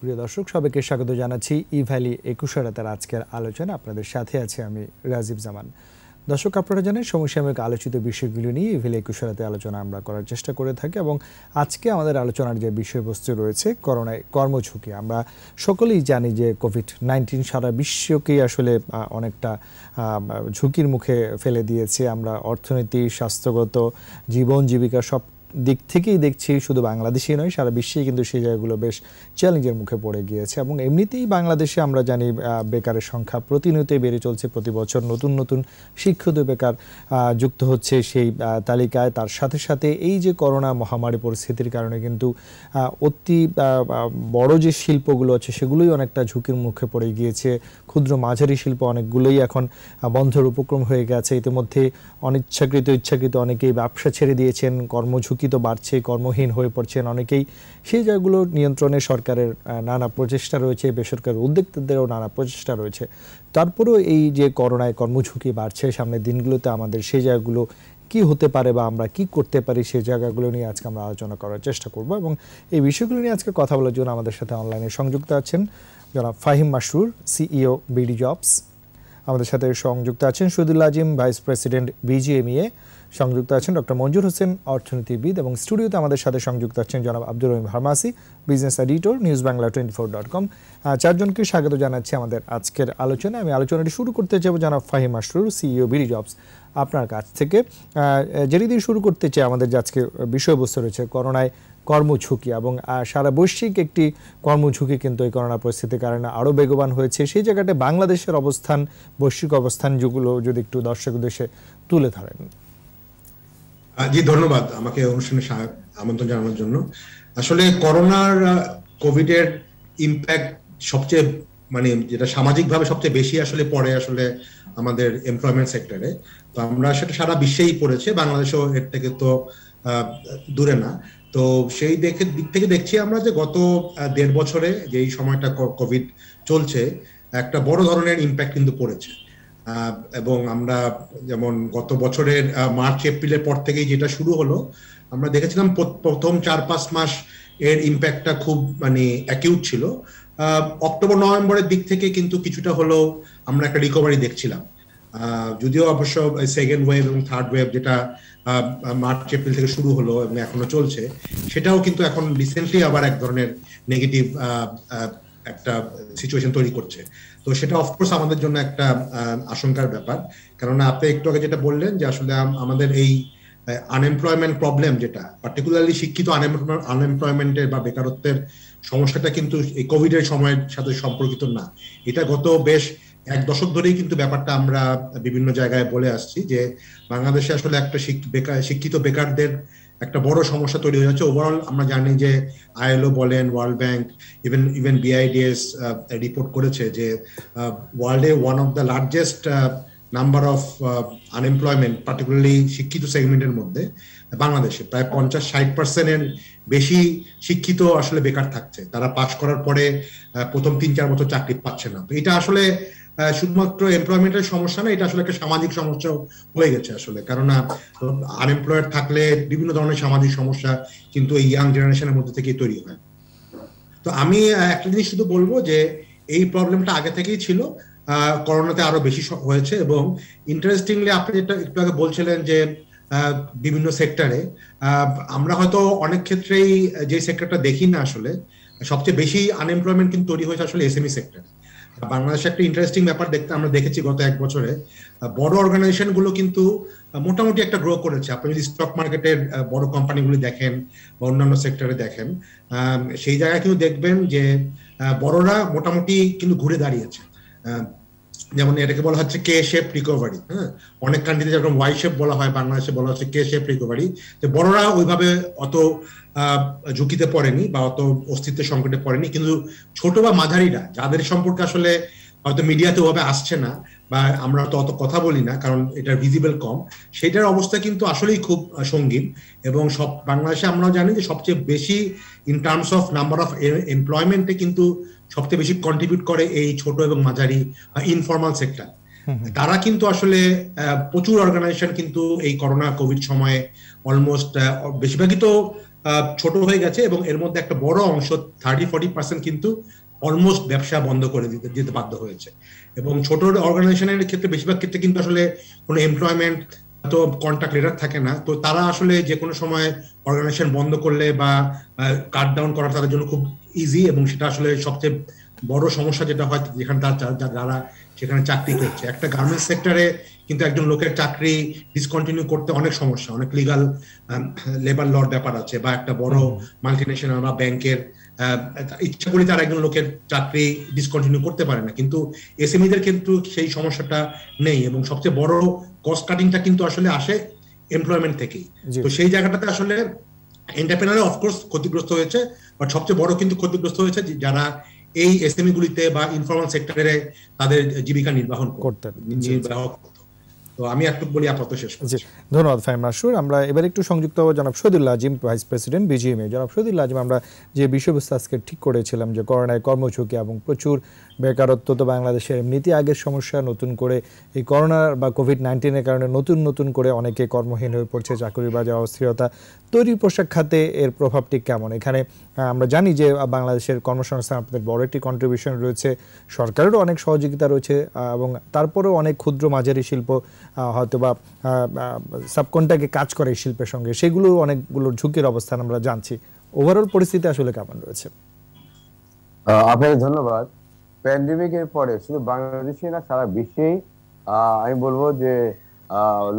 প্রিয় দর্শক সবাইকে স্বাগত জানাচ্ছি ই ভ্যালি ২১ রাতের আজকের আলোচনা। আপনাদের সাথে আছে আমি রাজীব জামান। দর্শক, আপনারা জানেন সমসাময়িক আলোচিত বিষয়গুলো নিয়ে ই ভ্যালি ২১ রাতে আলোচনা আমরা করার চেষ্টা করে থাকি এবং আজকে আমাদের আলোচনার যে বিষয়বস্তু রয়েছে করোনায় কর্মঝুঁকি। আমরা সকলেই জানি যে কোভিড-19 সারা বিশ্বকেই আসলে অনেকটা ঝুঁকির মুখে ফেলে দিয়েছে। আমরা অর্থনীতি, স্বাস্থ্যগত, জীবন জীবিকা সব দিক থেকেই দেখছি, শুধু বাংলাদেশেই নয় সারা বিশ্বেই কিন্তু সেই জায়গাগুলো বেশ চ্যালেঞ্জের মুখে পড়ে গিয়েছে এবং এমনিতেই বাংলাদেশে আমরা জানি বেকারের সংখ্যা প্রতিনিয়তই বেড়ে চলছে। প্রতি বছর নতুন নতুন শিক্ষিত বেকার যুক্ত হচ্ছে সেই তালিকায়। তার সাথে সাথে এই যে করোনা মহামারী পরিস্থিতির কারণে কিন্তু অতি বড় যে শিল্পগুলো আছে সেগুলোই অনেকটা ঝুঁকির মুখে পড়ে গিয়েছে। ক্ষুদ্র মাঝারি শিল্প অনেকগুলোই এখন বন্ধের উপক্রম হয়ে গেছে। ইতিমধ্যে ইচ্ছাকৃত অনেকেই ব্যবসা ছেড়ে দিয়েছেন। কর্মঝুঁকি তো বাড়ছে, কর্মহীন হয়ে পড়ছেন অনেকেই। সেই জায়গাগুলো নিয়ন্ত্রণে সরকারের নানা প্রচেষ্টা রয়েছে, বেসরকারি উদ্যোক্তাদেরও নানা প্রচেষ্টা রয়েছে। তারপরেও এই যে করোনায় কর্মঝুঁকি বাড়ছে, সামনের দিনগুলোতে আমাদের সেই জায়গাগুলো কি হতে পারে বা আমরা কি করতে পারি সেই জায়গাগুলো নিয়ে আজকে আমরা আলোচনা করার চেষ্টা করব এবং এই বিষয়গুলো নিয়ে আজকে কথা বলার জন্য আমাদের সাথে অনলাইনে সংযুক্ত আছেন জনাব Fahim Masrur, CEO BD jobs. আমাদের সাথে সংযুক্ত আছেন শহীদুল আজিম, ভাইস প্রেসিডেন্ট বিজিএমইএ। সংযুক্ত আছেন ডক্টর মঞ্জুর হোসেন, অর্থনীতিবিদ। এবং স্টুডিওতে আমাদের সাথে সংযুক্ত আছেন জনাব আব্দুর রহিম ফার্মাসি, business editor, news Bangla 24.com। চারজনকে স্বাগত জানাচ্ছি আমাদের আজকের আলোচনায়। আমি আলোচনাটি শুরু করতে চাইব জনাব Fahim Masrur, CEO BD jobs, আপনার কাছ থেকে। যেটি দিয়ে শুরু করতে চাই, আমাদের যে আজকে বিষয়বস্তু রয়েছে করোনায় কর্মঝুঁকি এবং সারা বৈশ্বিক একটি কর্মঝুঁকি কিন্তু এই করোনা পরিস্থিতির কারণে আরও বেগবান হয়েছে। সেই জায়গাটায় বাংলাদেশের অবস্থান, বৈশ্বিক অবস্থান যেগুলো যদি একটু দর্শক উদ্দেশ্যে তুলে ধরেন। জি, ধন্যবাদ আমাকে অনুষ্ঠানে আমন্ত্রণ জানানোর জন্য। আসলে কোভিডের ইম্প্যাক্ট সবচেয়ে যেটা সামাজিকভাবে সবচেয়ে বেশি আসলে পড়ে আসলে আমাদের এমপ্লয়মেন্ট সেক্টরে। তো আমরা সেটা সারা বিশ্বেই পড়েছে, বাংলাদেশেও এর থেকে তো দূরে না। তো সেই দিক থেকে দেখছি আমরা যে গত ১.৫ বছরে যে এই সময়টা কোভিড চলছে, একটা বড় ধরনের ইম্প্যাক্ট কিন্তু পড়েছে। এবং আমরা যেমন গত বছরের মার্চ এপ্রিলের পর থেকেই যেটা শুরু হলো, আমরা দেখেছিলাম প্রথম ৪-৫ মাস এর ইম্প্যাক্টটা খুব অ্যাকিউট ছিল। অক্টোবর নভেম্বরের দিক থেকে কিন্তু কিছুটা হলেও আমরা একটা রিকভারি দেখছিলাম। যদিও অবশ্য সেকেন্ড ওয়েভ এবং থার্ড ওয়েভ যেটা মার্চ এপ্রিল থেকে শুরু হলো এবং এখনো চলছে, সেটাও কিন্তু এখন রিসেন্টলি আবার এক ধরনের নেগেটিভ একটা সিচুয়েশন তৈরি করছে। তো সেটা অফকোর্স আমাদের জন্য একটা আশঙ্কার ব্যাপার, কারণ আপনি একটু আগে যেটা বললেন যে আসলে আমাদের এই আনএমপ্লয়মেন্ট প্রবলেম, যেটা পার্টিকুলারলি শিক্ষিত আনএমপ্লয়মেন্টের বা বেকারত্বের সমস্যাটা কিন্তু এই কোভিডের সময়ের সাথে সম্পর্কিত না। এটা গত বেশ ১ দশক ধরেই কিন্তু ব্যাপারটা আমরা বিভিন্ন জায়গায় বলে আসছি যে বাংলাদেশে আসলে একটা শিক্ষিত বেকারদের একটা বড় সমস্যা তৈরি হয়ে যাচ্ছে। ওভারঅল আমরা জানি যে আইএলও বলেন, world bank, even BIDS report করেছে যে ওয়ার্ল্ডে one of the largest number of unemployment, particularly শিক্ষিত সেগমেন্টের মধ্যে বাংলাদেশে প্রায় ৫০-৬০% বেশি শিক্ষিত আসলে বেকার থাকছে। তারা পাস করার পরে প্রথম ৩-৪ বছর চাকরি পাচ্ছে না। তো এটা আসলে শুধুমাত্র এমপ্লয়মেন্টের সমস্যা না, এটা আসলে একটা সামাজিক সমস্যা হয়ে গেছে আসলে। কারণ আনএমপ্লয়েড থাকলে বিভিন্ন ধরনের সামাজিক সমস্যা কিন্তু এই ইয়াং জেনারেশনের মধ্যে থেকেই তৈরি হয়। তো আমি একটা জিনিস শুধু বলবো যে এই প্রবলেমটা আগে থেকেই ছিল, করোনাতে আরো বেশি হয়েছে। এবং ইন্টারেস্টিংলি আপনি যেটা একটু আগে বলছিলেন যে বিভিন্ন সেক্টরে, আমরা হয়তো অনেক ক্ষেত্রেই যে সেক্টরটা দেখি না, আসলে সবচেয়ে বেশি আনএমপ্লয়মেন্ট কিন্তু তৈরি হয়েছে আসলে এসএমই সেক্টরে। বাংলাদেশে একটা ইন্টারেস্টিং ব্যাপার আমরা দেখেছি গত ১ বছরে, বড় অর্গানাইজেশন গুলো কিন্তু মোটামুটি একটা গ্রো করেছে। আপনি যদি স্টক মার্কেটের বড় কোম্পানিগুলি দেখেন বা অন্যান্য সেক্টরে দেখেন, সেই জায়গায় কিন্তু দেখবেন যে বড়রা মোটামুটি কিন্তু ঘুরে দাঁড়িয়েছে। যেমন এটাকে বলা হচ্ছে কে শেপ রিকভারি। হ্যাঁ, অনেক কান্ট্রিতে যেরকম ওয়াই শেপ বলা হয়, বাংলাদেশে বলা হচ্ছে কে শেপ রিকভারি। যে বড়রা ওইভাবে অত ঝুঁকিতে পড়েনি বা অত অস্তিত্বের সংকটে পড়েনি, কিন্তু ছোট বা মাঝারিরা, যাদের সম্পর্কে আসলে হয়তো মিডিয়াতে ওভাবে আসছে না বা আমরা তো অত কথা বলি না কারণ এটার ভিজিবল কম, সেটার অবস্থা কিন্তু আসলেই খুব সঙ্গীন। এবং বাংলাদেশে আমরাও জানি যে সবচেয়ে বেশি in terms of number of এমপ্লয়মেন্টে কিন্তু সবচেয়ে বেশি কন্ট্রিবিউট করে এই ছোট এবং মাঝারি ইনফর্মাল সেক্টর। তারা কিন্তু আসলে প্রচুর অর্গানাইজেশন কিন্তু এই করোনা কোভিড সময়ে অলমোস্ট বেশিরভাগই তো ছোট হয়ে গেছে এবং এর মধ্যে একটা বড় অংশ 30-40% কিন্তু অলমোস্ট ব্যবসা বন্ধ করে দিতে বাধ্য হয়েছে। এবং ছোট অর্গানাইজেশনের ক্ষেত্রে বেশিরভাগ ক্ষেত্রে কিন্তু আসলে কোনো এমপ্লয়মেন্ট তো কন্ট্রাক্ট লেটার থাকে না, তো তারা আসলে যে কোনো সময় অর্গানাইজেশন বন্ধ করলে বা কাট ডাউন করা তাদের জন্য খুব ইজি, এবং সেটা আসলে সবচেয়ে বড় সমস্যা যেটা হয় যেখানে যারা সেখানে চাকরি করছে। একটা গার্মেন্টস সেক্টরে কিন্তু একজন লোকের চাকরি ডিসকন্টিনিউ করতে অনেক সমস্যা, অনেক লিগাল লেবার লর ব্যাপার আছে, বা একটা বড় মাল্টিনেশনাল বা ব্যাংকের ইচ্ছা করি তার একজন লোকের চাকরি ডিসকন্টিনিউ করতে পারে না, কিন্তু এসএমইদের কিন্তু সেই সমস্যাটা নেই, এবং সবচেয়ে বড় কস্ট কাটিংটা কিন্তু আসলে আসে এমপ্লয়মেন্ট থেকেই। তো সেই জায়গাটাতে আসলে এন্টারপ্রেনার অফকোর্স ক্ষতিগ্রস্ত হয়েছে, বাট সবচেয়ে বড় কিন্তু ক্ষতিগ্রস্ত হয়েছে যারা এই এসএমই গুলিতে বা ইনফর্মাল সেক্টরে তাদের জীবিকা নির্বাহ করতে। তো আমি একটু বলি আপাতত শেষ করছি। ধন্যবাদ ফাহিম মাসুর। আমরা এবার একটু সংযুক্ত হব জনাব শহীদুল্লাহ আজিম, ভাইস প্রেসিডেন্ট বিজিএমএ। জনাব শহীদুল্লাহ আজিম, আমরা যে বিষয়বস্তু আজকে ঠিক করেছিলাম যে করোনায় কর্মঝুঁকি এবং প্রচুর বেকারত্ব তো বাংলাদেশের এমনিতে আগের সমস্যা, নতুন করে এই করোনার বা কোভিড-19-এর কারণে নতুন করে অনেকে কর্মহীন হয়ে পড়ছে, চাকরির বাজার অস্থিরতা, তৈরি পোশাক খাতে এর প্রভাবটি কেমন? এখানে আমরা জানি যে বাংলাদেশের কর্মসংস্থান আপনাদের বড় একটি কন্ট্রিবিউশন রয়েছে, সরকারেরও অনেক সহযোগিতা রয়েছে, এবং তারপরেও অনেক ক্ষুদ্র মাঝারি শিল্প হয়তো বা সাবকন্ট্রাক্টে কাজ করে এই শিল্পের সঙ্গে, সেগুলো অনেকগুলোর ঝুঁকির অবস্থান আমরা জানছি। ওভারঅল পরিস্থিতি আসলে কেমন রয়েছে? আপনাকে ধন্যবাদ। প্যান্ডেমিকের পরে শুধু বাংলাদেশে না, সারা বিশ্বেই আমি বলবো যে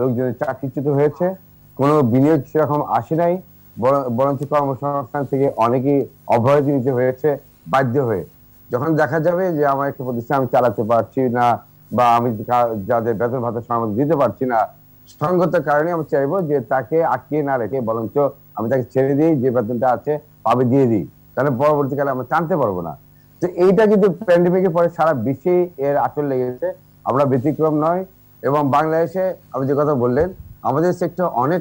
লোকজন চাকরিচ্যুত হয়েছে, কোনো বিনিয়োগ সেরকম আসে নাই, বরঞ্চ কর্মসংস্থান থেকে অনেকেই অব্যাহতি নিতে হয়েছে বাধ্য হয়ে। যখন দেখা যাবে যে আমার একটা প্রতিষ্ঠান আমি চালাতে পারছি না, বা আমি যাদের বেতন ভাতা সময় দিতে পারছি না, সঙ্গত কারণে আমি চাইবো যে তাকে আটকিয়ে না রেখে বরঞ্চ আমি তাকে ছেড়ে দিই, যে বেতনটা আছে পাবে দিয়ে দিই, তাহলে পরবর্তীকালে আমরা টানতে পারবো না। তো এইটা কিন্তু প্যান্ডেমিকের পরে সারা বিশ্বে এর আচর লেগেছে, আমরা ব্যতিক্রম নয়। এবং বাংলাদেশে আপনি যে কথা বললেন, আমাদের সেক্টর অনেক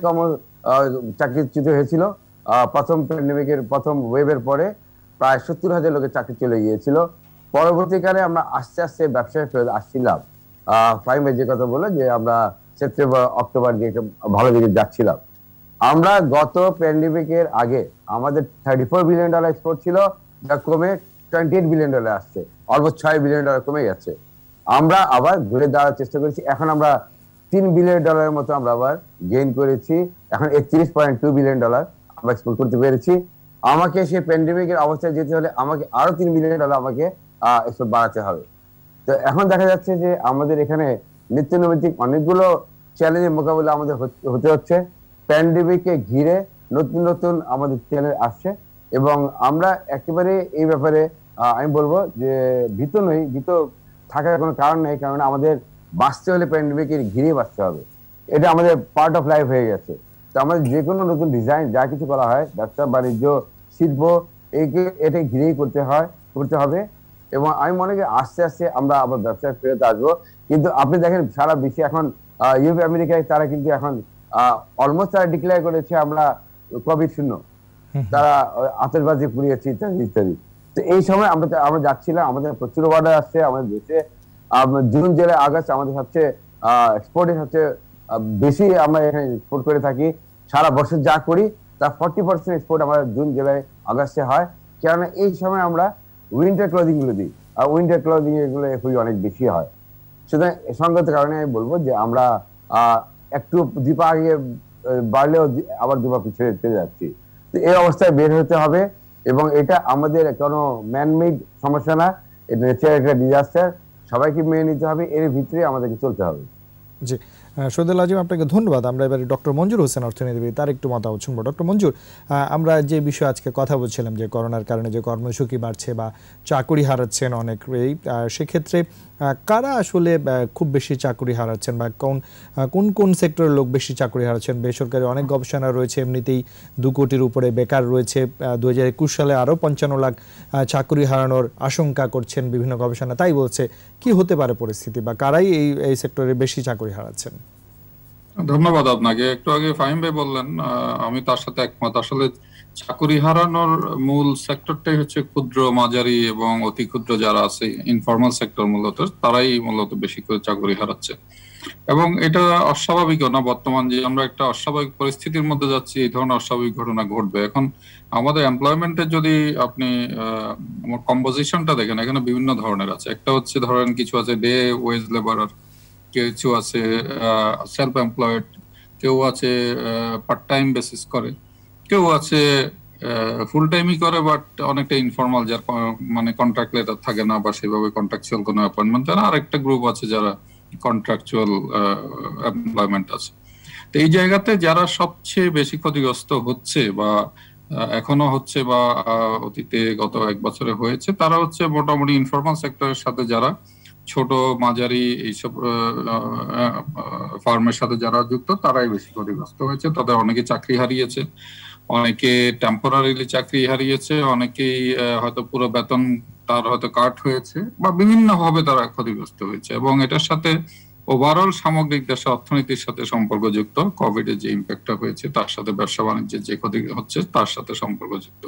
চাকরিচ্যুত হয়েছিল। প্রথম প্যান্ডেমিকের প্রথম ওয়েভের পরে প্রায় 70,000 লোকের চাকরি চলে গিয়েছিল। পরবর্তীকালে আমরা আস্তে আস্তে ব্যবসায় ফেরত আসছিলাম। ফাহিম ভাই যে কথা বললেন যে আমরা সেপ্টেম্বর অক্টোবর দিয়ে ভালো দিকে যাচ্ছিলাম। আমরা গত প্যান্ডেমিকের আগে আমাদের $34 বিলিয়ন এক্সপোর্ট ছিল, যা কমে $28 বিলিয়ন আসছে, অলমোস্ট $6 বিলিয়ন কমে গেছে। আমরা আবার ঘুরে দাঁড়ার চেষ্টা করেছি, এখন আমরা $3 বিলিয়ন মতো আমরা আবার গেইন করেছি, এখন $31.2 বিলিয়ন আমরা এক্সপোর্ট করতে পেরেছি। আমাকে সেই প্যান্ডেমিকের অবস্থায় যেতে হলে আমাকে আরো $3 বিলিয়ন আমাকে এক্সপোর্ট বাড়াতে হবে। তো এখন দেখা যাচ্ছে যে আমাদের এখানে নিত্য নৈমিত্তিক অনেকগুলো চ্যালেঞ্জের মোকাবিলা আমাদের হতে হচ্ছে। প্যান্ডেমিককে ঘিরে নতুন আমাদের চ্যালেঞ্জ আসছে, এবং আমরা একেবারে এই ব্যাপারে আমি বলবো যে ভীত নই, ভীত থাকার কোনো কারণ নেই, কারণ আমাদের বাঁচতে হলে প্যান্ডেমিকের ঘিরে বাঁচতে হবে, এটা আমাদের পার্ট অফ লাইফ হয়ে গেছে। তো আমাদের যে কোনো নতুন ডিজাইন যা কিছু করা হয়, ব্যবসা বাণিজ্য শিল্প, এটা ঘিরেই করতে হবে। এবং আমি মনে করি আস্তে আস্তে আমরা আবার ব্যবসায় ফেরত আসবো। কিন্তু আপনি দেখেন সারা বিশ্বে এখন ইউরোপ আমেরিকায় তারা কিন্তু এখন অলমোস্ট তারা ডিক্লেয়ার করেছে আমরা কোভিড শূন্য, তারা আতশবাজি পুড়িয়েছে ইত্যাদি। তো এই সময় আমরা যাচ্ছিলাম, আমাদের প্রচুর অর্ডার আসছে আমাদের দেশে। জুন জুলাই আগস্ট আমাদের সবচেয়ে এক্সপোর্টের সবচেয়ে বেশি আমরা এখানে এক্সপোর্ট করে থাকি। সারা বছর যা করি তার 40% এক্সপোর্ট আমাদের জুন জুলাই আগস্টে হয়, কেননা এই সময় আমরা উইন্টার ক্লোদিং গুলো দিই, আর উইন্টার ক্লোদিং এগুলো অনেক বেশি হয়। সুতরাং সঙ্গত কারণে আমি বলবো যে আমরা একটু দুপা আগে বাড়লেও আবার দুপা পিছিয়ে চলে যাচ্ছি। তো এই অবস্থায় বের হতে হবে, এবং এটা আমাদের কোনো ম্যানমেড সমস্যা না, এটা ন্যাচারাল একটা ডিজাস্টার, সবাইকে মেনে নিতে হবে, এর ভিতরে আমাদেরকে চলতে হবে। জি, শহীদুল আজিম, আপনাকে ধন্যবাদ। আমরা এবারে ডক্টর মঞ্জুর হোসেন, অর্থনীতিবিদ, তার একটু মতামত শুনবো। ডক্টর মঞ্জুর, আমরা যে বিষয়ে আজকে কথা বলছিলাম যে করোনার কারণে যে কর্মঝুঁকি বাড়ছে বা চাকরি হারাচ্ছেন অনেকেই, সেক্ষেত্রে কারা আসলে খুব বেশি চাকরি হারাচ্ছেন, বা কোন সেক্টরের লোক বেশি চাকরি হারাচ্ছেন? বেসরকারি অনেক গবেষণা রয়েছে, এমনিতেই 2 কোটির উপরে বেকার রয়েছে, 2021 সালে আরও 55 লাখ চাকরি হারানোর আশঙ্কা করছেন বিভিন্ন গবেষণা। তাই বলছে, কি হতে পারে পরিস্থিতি, বা কারাই এই সেক্টরে বেশি চাকরি হারাচ্ছেন? ধন্যবাদ আপনাকে। একটু আগে ফাহিম ভাই বললেন, আমি তার সাথে একমত। আসলে চাকরি হারানোর মূল সেক্টরটাই হচ্ছে ক্ষুদ্র, মাঝারি এবং অতি ক্ষুদ্র যারা আছে, ইনফর্মাল সেক্টর, মূলত তারাই মূলত বেশি করে চাকরি হারাচ্ছে। এবং এটা অস্বাভাবিকও না, বর্তমান যে আমরা একটা অস্বাভাবিক পরিস্থিতির মধ্যে যাচ্ছি, এই ধরনের অস্বাভাবিক ঘটনা ঘটবে। এখন আমাদের এমপ্লয়মেন্টের যদি আপনি আমার কম্পোজিশনটা দেখেন, এখানে বিভিন্ন ধরনের আছে। একটা হচ্ছে ধরেন কিছু আছে ডে ওয়েজ লেবারার, কিছু আছে সেলফ এমপ্লয়েড, কেউ আছে পার্ট টাইম বেসিস করে, কেউ আছে ফুল টাইমই করে বাট অনেকটা ইনফর্মাল, যার মানে কন্ট্রাক্ট লেটার থাকে না বা সেভাবে কন্ট্রাকচুয়াল কোনো অ্যাপয়েন্টমেন্ট থাকে না। আর একটা গ্রুপ আছে যারা কন্ট্রাকচুয়াল এমপ্লয়মেন্ট আছে। তো এই জায়গাতে যারা সবচেয়ে বেশি ক্ষতিগ্রস্ত হচ্ছে বা এখনো হচ্ছে বা অতীতে গত 1 বছরে হয়েছে, তারা হচ্ছে মোটামুটি ইনফর্মাল সেক্টরের সাথে যারা ছোট মাঝারি এইসব ফার্মের সাথে যারা যুক্ত, তারাই বেশি ক্ষতিগ্রস্ত হয়েছে। তাদের অনেকে চাকরি হারিয়েছে, অনেকে টেম্পোরারিলি চাকরি হারিয়েছে, অনেকেই হয়তো পুরো বেতন তার হয়তো কাট হয়েছে বা বিভিন্ন ভাবে তারা ক্ষতিগ্রস্ত হয়েছে। এবং এটার সাথে ওভারঅল সামগ্রিক দেশের অর্থনীতির সাথে সম্পর্কযুক্ত, কোভিড এর যে ইম্প্যাক্টটা হয়েছে তার সাথে ব্যবসা বাণিজ্যের যে ক্ষতি হচ্ছে তার সাথে সম্পর্কযুক্ত।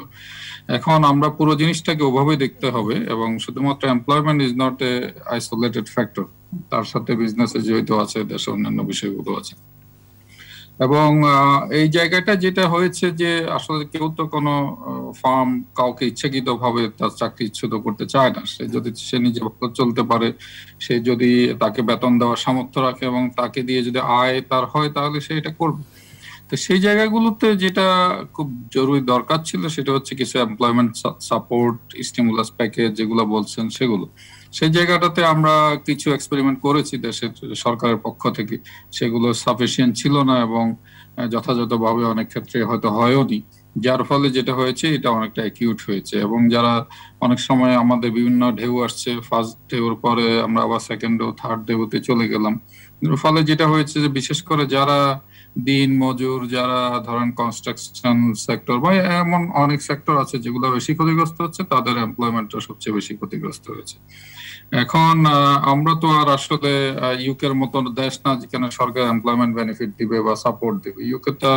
এখন আমরা পুরো জিনিসটাকে ওভাবে দেখতে হবে, এবং শুধুমাত্র employment is not a isolated factor, তার সাথে বিজনেসে জড়িত আছে, দেশের অন্যান্য বিষয়গুলো আছে। এবং এই জায়গাটা যেটা হয়েছে যে আসলে কেউ তো কোনো ফার্ম কাউকে ইচ্ছাকৃত ভাবে তার চাকরিচ্যুত করতে চায় না। সে যদি সে নিজে ভালো চলতে পারে, সে যদি তাকে বেতন দেওয়ার সামর্থ্য রাখে এবং তাকে দিয়ে যদি আয় তার হয়, তাহলে সে এটা করবে। তো সেই জায়গাগুলোতে যেটা খুব জরুরি দরকার ছিল সেটা হচ্ছে কিছু এমপ্লয়মেন্ট সাপোর্ট, স্টিমুলাস প্যাকেজ যেগুলো বলছেন সেগুলো। সেই জায়গাটাতে আমরা কিছু এক্সপেরিমেন্ট করেছি দেশের সরকারের পক্ষ থেকে, সেগুলো সাফিসিয়েন্ট ছিল না এবং যথাযথভাবে অনেক ক্ষেত্রে হয়তো হয়ওনি। যার ফলে যেটা হয়েছে এটা অনেকটা অ্যাকিউট হয়েছে। এবং যারা অনেক সময় আমাদের বিভিন্ন ঢেউ আসছে, ফার্স্ট ঢেউর পরে আমরা আবার সেকেন্ড ও থার্ড ঢেউতে চলে গেলাম। ফলে যেটা হয়েছে যে বিশেষ করে যারা দিন মজুর, যারা ধরেন কনস্ট্রাকশন সেক্টর বা এমন অনেক সেক্টর আছে যেগুলো বেশি ক্ষতিগ্রস্ত হচ্ছে, তাদের এমপ্লয়মেন্টটা সবচেয়ে বেশি ক্ষতিগ্রস্ত হয়েছে। এখন আমরা তো আর আসলে ইউকের মতন দেশ না যেখানে সরকার এমপ্লয়মেন্ট বেনিফিট দিবে বা সাপোর্ট দিবে। ইউকেটা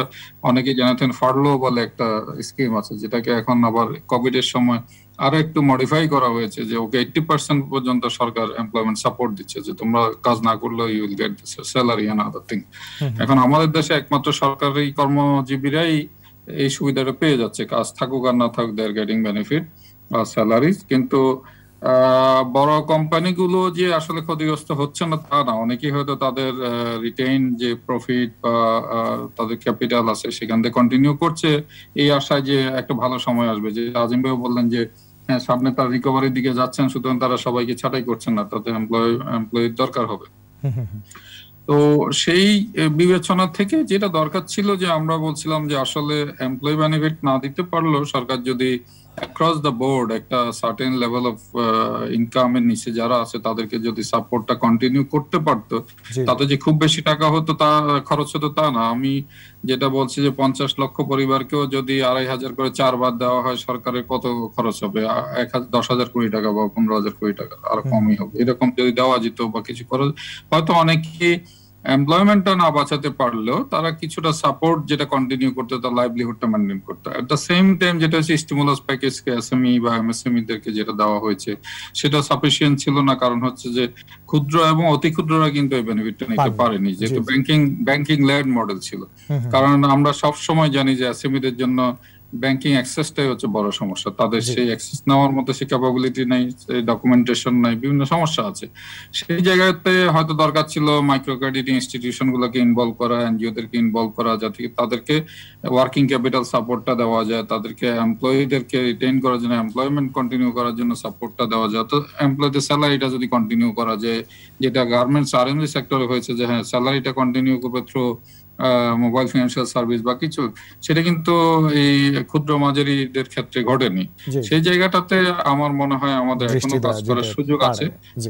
অনেকেই জানাতেন ফার্লো বলে একটা স্কিম আছে, যেটাকে এখন আবার কোভিড এর সময় আরো একটু মডিফাই করা হয়েছে, যে ওকে 80% পর্যন্ত সরকার এমপ্লয়মেন্ট সাপোর্ট দিচ্ছে, যে তোমরা কাজ না করলে you will get salary and other thing. এখন আমাদের দেশে একমাত্র সরকারি কর্মজীবীরাই এই সুবিধাটা পেয়ে যাচ্ছে, কাজ থাকুক আর না থাকুক দে আর গেটিং বেনিফিট বা স্যালারিজ। কিন্তু বড় কোম্পানিগুলো যে আসলে ক্ষতিগ্রস্ত হচ্ছে না তা না, অনেকেই হয়তো তাদের রিটেইন যে প্রফিট বা তাদের ক্যাপিটাল আছে সেখান থেকে কন্টিনিউ করছে এই আশায় যে একটা ভালো সময় আসবে। যে আজিম ভাই বললেন যে হ্যাঁ সামনে তার রিকভারির দিকে যাচ্ছেন, সুতরাং তারা সবাইকে ছাঁটাই করছেন না, তাদের এমপ্লয়ির দরকার হবে। তো সেই বিবেচনা থেকে যেটা দরকার ছিল যে আমরা বলছিলাম যে আসলে এমপ্লয়ি বেনিফিট না দিতে পারলেও সরকার যদি অ্যাক্রস দ্য বোর্ড একটা সার্টেন লেভেল অফ ইনকামের নিচে যারা আছে তাদেরকে যদি সাপোর্টটা কন্টিনিউ করতে পারতো, তাতে যে খুব বেশি টাকা হতো তা খরচ হতো তা না। আমি যেটা বলছি যে 50 লক্ষ পরিবারকেও যদি 2,500 করে 4 বার দেওয়া হয়, সরকারের কত খরচ হবে? 10,000 কোটি টাকা বা 15,000 কোটি টাকা, আর কমই হবে। এরকম যদি দেওয়া যেত বা কিছু করা, হয়তো অনেকে এমপ্লয়মেন্টটা না বাঁচাতে পারলেও তারা কিছুটা সাপোর্ট যেটা কন্টিনিউ করতে, তার লাইভলিহুডটা মেনটেন করতে। এট দ্য সেম টাইম যেটা হচ্ছে স্টিমুলাস প্যাকেজকে এসএমই বা এমএসএমই দেরকে যেটা দেওয়া হয়েছে সেটা সাফিসিয়েন্ট ছিল না, কারণ হচ্ছে যে ক্ষুদ্র এবং অতি ক্ষুদ্ররা কিন্তু এই বেনিফিটটা নিতে পারেনি, যেহেতু ব্যাংকিং লেড মডেল ছিল। কারণ আমরা সব সময় জানি যে এসএমইদের জন্য ব্যাংকিং অ্যাক্সেসটাই হচ্ছে বড় সমস্যা। তাদের সেই অ্যাক্সেস নেওয়ার মতো সেই ক্যাপাবিলিটি নাই, ডকুমেন্টেশন নাই, বিভিন্ন সমস্যা আছে। সেই জায়গাতে হয়তো দরকার ছিল মাইক্রো ক্রেডিট ইনস্টিটিউশন গুলোকে ইনভলভ করা, এনজিওদেরকে ইনভলভ করা, যাতে তাদেরকে ওয়ার্কিং ক্যাপিটাল সাপোর্টটা দেওয়া যায়, তাদেরকে এমপ্লয়ীদেরকে রিটেইন করার জন্য, এমপ্লয়মেন্ট কন্টিনিউ করার জন্য সাপোর্টটা দেওয়া যায়। তো এমপ্লয়ীদের স্যালারিটা যদি কন্টিনিউ করা যায়, যেটা গার্মেন্টস আরএমজি সেক্টরে হয়েছে যে হ্যাঁ স্যালারিটা কন্টিনিউ করবে থ্রু মোবাইল ফিনান্সিয়াল সার্ভিস বা কিছু, সেটা কিন্তু এই ক্ষুদ্র মাঝারিদের ক্ষেত্রে ঘটেনি। সেই জায়গাটাতে আমার মনে হয় আমাদের এখনো কাজ করার সুযোগ আছে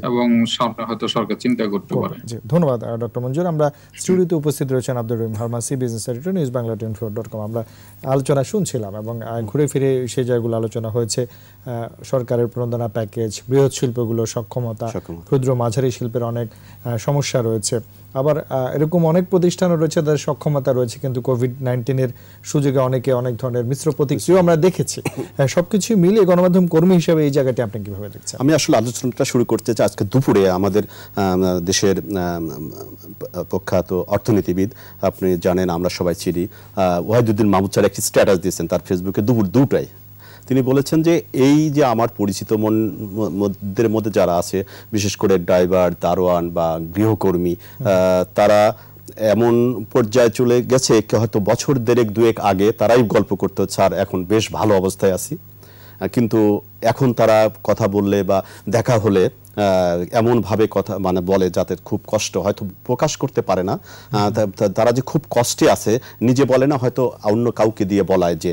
এবং সামনে হয়তো সরকার চিন্তা করতে পারে। ধন্যবাদ ডক্টর মঞ্জুর। আমরা স্টুডিওতে উপস্থিত রয়েছেন আব্দুর রহিম ফার্মাসি, business editor, news Bangla 24.com। আমরা আলোচনা শুনছিলাম এবং ঘুরে ফিরে সেই জায়গাগুলো আলোচনা হয়েছে। সরকারের প্রণোদনা প্যাকেজ, বৃহৎ শিল্পগুলোর সক্ষমতা, ক্ষুদ্র মাঝারি শিল্পের অনেক সমস্যা রয়েছে, আবার এরকম অনেক প্রতিষ্ঠানও রয়েছে তাদের সক্ষমতা রয়েছে, কিন্তু কোভিড-19 সুযোগে অনেকে অনেক ধরনের মিশ্র প্রতিক্রিয়া আমরা দেখেছি। সবকিছু মিলিয়ে গণমাধ্যম কর্মী হিসেবে এই জায়গাটি আপনি কিভাবে দেখছেন? আমি আসলে আলোচনাটা শুরু করতে চাই। আজকে দুপুরে আমাদের দেশের প্রখ্যাত অর্থনীতিবিদ, আপনি জানেন আমরা সবাই চিনি, ওয়াহিদুদ্দিন মাহমুদ স্যার একটি স্ট্যাটাস দিয়েছেন তার ফেসবুকে দুপুর 2টায়। তিনি বলেছেন যে এই যে আমার পরিচিত মধ্যে যারা আছে, বিশেষ করে ড্রাইভার, দারোয়ান বা গৃহকর্মী, তারা এমন পর্যায়ে চলে গেছে হয়তো বছর দেড়েক দুয়েক আগে তারাই গল্প করতে, স্যার এখন বেশ ভালো অবস্থায় আছি, কিন্তু এখন তারা কথা বললে বা দেখা হলে এমনভাবে কথা বলে যাতে খুব কষ্ট, হয়তো প্রকাশ করতে পারে না, তারা যে খুব কষ্টে আছে নিজে বলে না, হয়তো অন্য কাউকে দিয়ে বলায় যে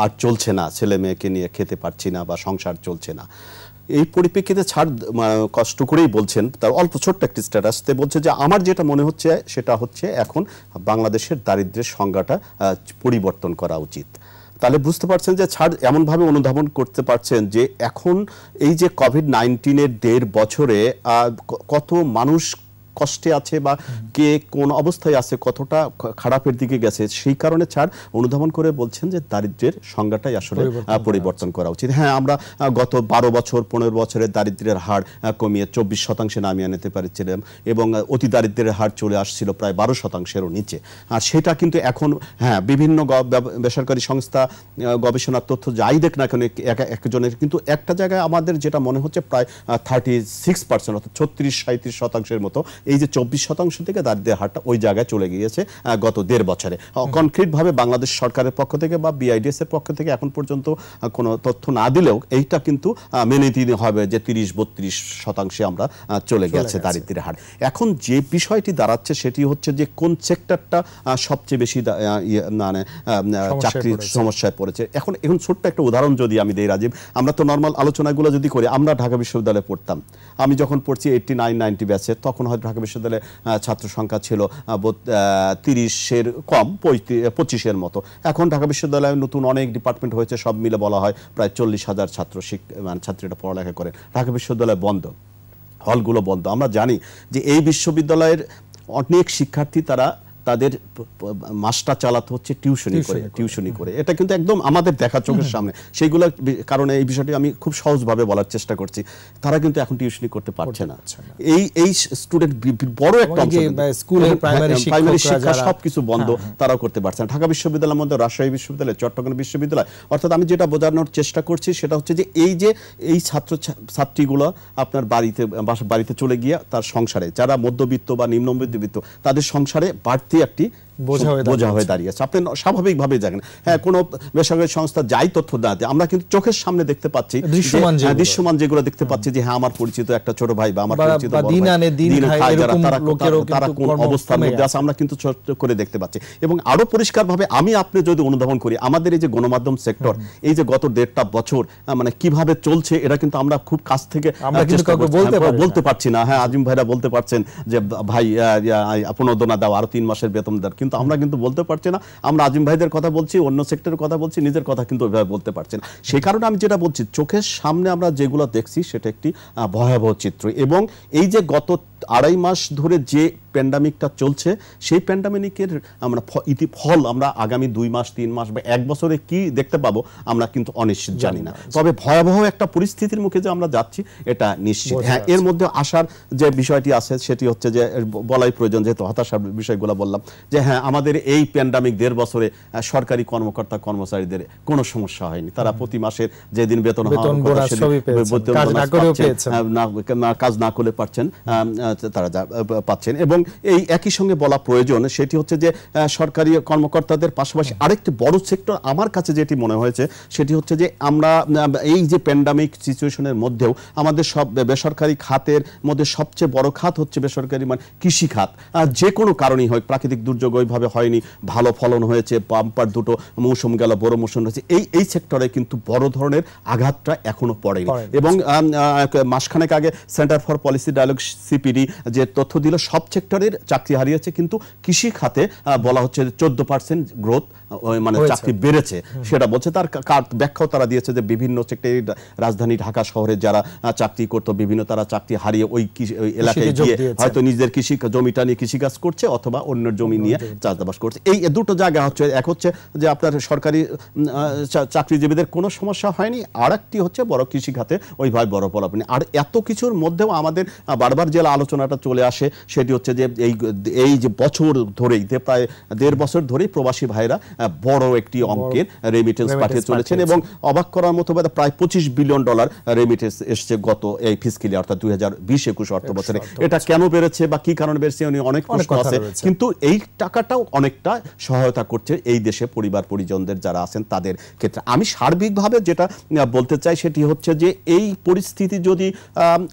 আর চলছে না, ছেলে মেয়েকে নিয়ে খেতে পারছি না বা সংসার চলছে না। এই পরিপ্রেক্ষিতে ছাড় কষ্ট করেই বলছেন, তার অল্প ছোট্ট একটি স্ট্যাটাসতে বলছে যে আমার যেটা মনে হচ্ছে সেটা হচ্ছে এখন বাংলাদেশের দারিদ্র্যের সংজ্ঞাটা পরিবর্তন করা উচিত। তাহলে বুঝতে পারছেন যে ছাড় এমনভাবে অনুধাবন করতে পারছেন যে এখন এই যে কোভিড-19 1.5 বছরে কত মানুষ কষ্টে আছে বা কে কোন অবস্থায় আছে, কতটা খারাপের দিকে গেছে, সেই কারণে ছাড় অনুধাবন করে বলছেন যে দারিদ্র্যের সংজ্ঞাটাই আসলে পরিবর্তন করা উচিত। হ্যাঁ, আমরা গত 12 বছর 15 বছরের দারিদ্র্যের হার কমিয়ে 24% নামিয়ে আনতে পারছিলাম এবং অতি দারিদ্র্যের হার চলে আসছিল প্রায় 12%-এরও নিচে। আর সেটা কিন্তু এখন বিভিন্ন বেসরকারি সংস্থা গবেষণার তথ্য যাই দেখ না কেন একজনের, কিন্তু একটা জায়গায় আমাদের যেটা মনে হচ্ছে প্রায় 36% অর্থাৎ 36-37% মতো এই যে 24% থেকে দারিদ্র্যের হারটা ওই জায়গায় চলে গিয়েছে গত 1.5 বছরে। কনক্রিটভাবে বাংলাদেশ সরকারের পক্ষ থেকে বা বিআইডিএস এর পক্ষ থেকে এখন পর্যন্ত কোনো তথ্য না দিলেও এইটা কিন্তু মেনে নিতে হবে যে 30-32% আমরা চলে গেছে দারিদ্র্যের হার। এখন যে বিষয়টি দাঁড়াচ্ছে সেটি হচ্ছে যে কোন সেক্টরটা সবচেয়ে বেশি মানে চাকরির সমস্যায় পড়েছে। এখন ছোট্ট একটা উদাহরণ যদি আমি দেই রাজীব, আমরা তো নর্মাল আলোচনাগুলো যদি করি, আমরা ঢাকা বিশ্ববিদ্যালয়ে পড়তাম, আমি যখন পড়ছি 89-90 ব্যাচে, তখন হয়তো ঢাকা বিশ্ববিদ্যালয়ে ছাত্র সংখ্যা ছিল 30-এর কম, 25-এর মতো। এখন ঢাকা বিশ্ববিদ্যালয়ে নতুন অনেক ডিপার্টমেন্ট হয়েছে, সব মিলে বলা হয় প্রায় 40,000 ছাত্রীরা পড়ালেখা করে। ঢাকা বিশ্ববিদ্যালয় বন্ধ, হলগুলো বন্ধ। আমরা জানি যে এই বিশ্ববিদ্যালয়ের অনেক শিক্ষার্থী তারা তাদের মাসটা চালাতে হচ্ছে টিউশনি করে। এটা কিন্তু একদম আমাদের দেখা চোখের সামনে, সেইগুলোর কারণে এই বিষয়টি আমি খুব সহজভাবে বলার চেষ্টা করছি। তারা কিন্তু এখন টিউশনি করতে পারছে না। এই স্টুডেন্ট বড় একটা অংশ, স্কুলের প্রাইমারি শিক্ষা সবকিছু বন্ধ, তারাও করতে পারছে না। ঢাকা বিশ্ববিদ্যালয়ের মধ্যে রাজশাহী বিশ্ববিদ্যালয়, চট্টগ্রাম বিশ্ববিদ্যালয়, অর্থাৎ আমি যেটা বোঝানোর চেষ্টা করছি সেটা হচ্ছে যে এই ছাত্রীগুলো আপনার বাড়িতে চলে গিয়ে তার সংসারে, যারা মধ্যবিত্ত বা নিম্ন মধ্যবিত্ত, তাদের সংসারে একটি বোঝা হয়ে দাঁড়িয়েছে। আপনি স্বাভাবিকভাবে জানেন, হ্যাঁ, কোনো বেসরকারি সংস্থা যাই তথ্য দেয়, আমরা কিন্তু চোখের সামনে দেখতে পাচ্ছি, দৃশ্যমান যেগুলো দেখতে পাচ্ছি যে হ্যাঁ আমার পরিচিত একটা ছোট ভাই বা আমার পরিচিত তারা কোন অবস্থার মধ্যে আছে আমরা কিন্তু ছোট করে দেখতে পাচ্ছি। এবং আরো পরিষ্কারভাবে আপনি যদি অনুধাবন করি, আমাদের এই যে গণমাধ্যম সেক্টর এই যে গত 1.5 বছর মানে কিভাবে চলছে, এটা কিন্তু আমরা খুব কাছ থেকে বলতে পারছি না। হ্যাঁ, আজিম ভাইরা বলতে পারছেন যে ভাই প্রণোদনা দাও, আরো 3 মাসের বেতন দাও, কিন্তু আমরা কিন্তু বলতে পারছি না। আমরা আজিম ভাইদের কথা বলছি, অন্য সেক্টরের কথা বলছি, নিজের কথা কিন্তু ওইভাবে বলতে পারছি না। সেই কারণে আমি যেটা বলছি, চোখের সামনে আমরা যেগুলো দেখছি সেটা একটি ভয়াবহ চিত্র। এবং এই যে গত 2.5 মাস ধরে যে প্যান্ডামিকটা চলছে, সেই প্যান্ডামিকের আমরা ফল আমরা আগামী 2 মাস 3 মাস বা 1 বছরে কি দেখতে পাবো আমরা কিন্তু অনিশ্চিত জানি না। তবে ভয়াবহ একটা পরিস্থিতির মুখে যে আমরা যাচ্ছি এটা নিশ্চিত। হ্যাঁ, এর মধ্যে আসার যে বিষয়টি আছে সেটি হচ্ছে যে বলাই প্রয়োজন, যেহেতু হতাশার বিষয়গুলো বললাম, যে হ্যাঁ আমাদের এই প্যান্ডামিক 1.5 বছরে সরকারি কর্মকর্তা কর্মচারীদের কোনো সমস্যা হয়নি। তারা প্রতি মাসের যেদিন বেতন কাজ না করে পাচ্ছেন, তারা পাচ্ছেন। এবং এই একই সঙ্গে বলা প্রয়োজন সেটি হচ্ছে যে সরকারি কর্মকর্তাদের পাশাপাশি আরেকটি বড় সেক্টর আমার কাছে যেটি মনে হয়েছে সেটি হচ্ছে যে আমরা এই যে প্যান্ডামিক সিচুয়েশনের মধ্যেও আমাদের সব বেসরকারি খাতের মধ্যে সবচেয়ে বড় খাত হচ্ছে বেসরকারি মানে কৃষি খাত। যে কোনো কারণেই হয়, প্রাকৃতিক দুর্যোগ ওইভাবে হয়নি, ভালো ফলন হয়েছে, বাম্পার দুটো মৌসুম গেল, বড় মৌসুম হয়েছে, এই সেক্টরে কিন্তু বড় ধরনের আঘাতটা এখনো পড়েনি। এবং মাসখানেক আগে Centre for Policy Dialogue CPD পেনডিবি যে তথ্য দিল সব সেক্টরের চাকরি হারিয়েছে, কিন্তু কৃষি খাতে বলা হচ্ছে 14% গ্রোথ মানে চাকরি বেড়েছে সেটা বলছে। তার ব্যাখ্যাও তারা দিয়েছে যে বিভিন্ন সেক্টরে রাজধানী ঢাকা শহরে যারা চাকরি করতো বিভিন্ন তারা চাকরি হারিয়ে ওই এলাকায় গিয়ে হয়তো নিজের কৃষি জমিটা নিয়ে কৃষিকাজ করছে অথবা অন্য জমি নিয়ে চাষবাস করছে। এই দুটো জায়গা হচ্ছে, এক হচ্ছে যে আপনার সরকারি চাকরিজীবীদের কোনো সমস্যা হয়নি, আর একটি হচ্ছে বড় কৃষি খাতে ওইভাবে বড় ফলাফল। আর এত কিছুর মধ্যেও আমাদের বারবার যে আলোচনাটা চলে আসে সেটি হচ্ছে যে এই যে বছর ধরেই প্রায় 1.5 বছর ধরেই প্রবাসী ভাইরা বড় একটি অঙ্কের রেমিটেন্স পাঠিয়ে চলেছেন এবং অবাক করার মতো প্রায় $25 বিলিয়ন রেমিটেন্স এসছে গত এই ফিসক্যাল ইয়ার অর্থাৎ 2020-21 অর্থ বছরে। এটা কেন বেড়েছে বা কি কারণে বেড়েছে অনেক প্রশ্ন আছে, কিন্তু এই টাকাটাও অনেকটা সহায়তা করছে এই দেশে পরিবার পরিজনদের যারা আছেন তাদের ক্ষেত্রে। আমি সার্বিকভাবে যেটা বলতে চাই সেটি হচ্ছে যে এই পরিস্থিতি যদি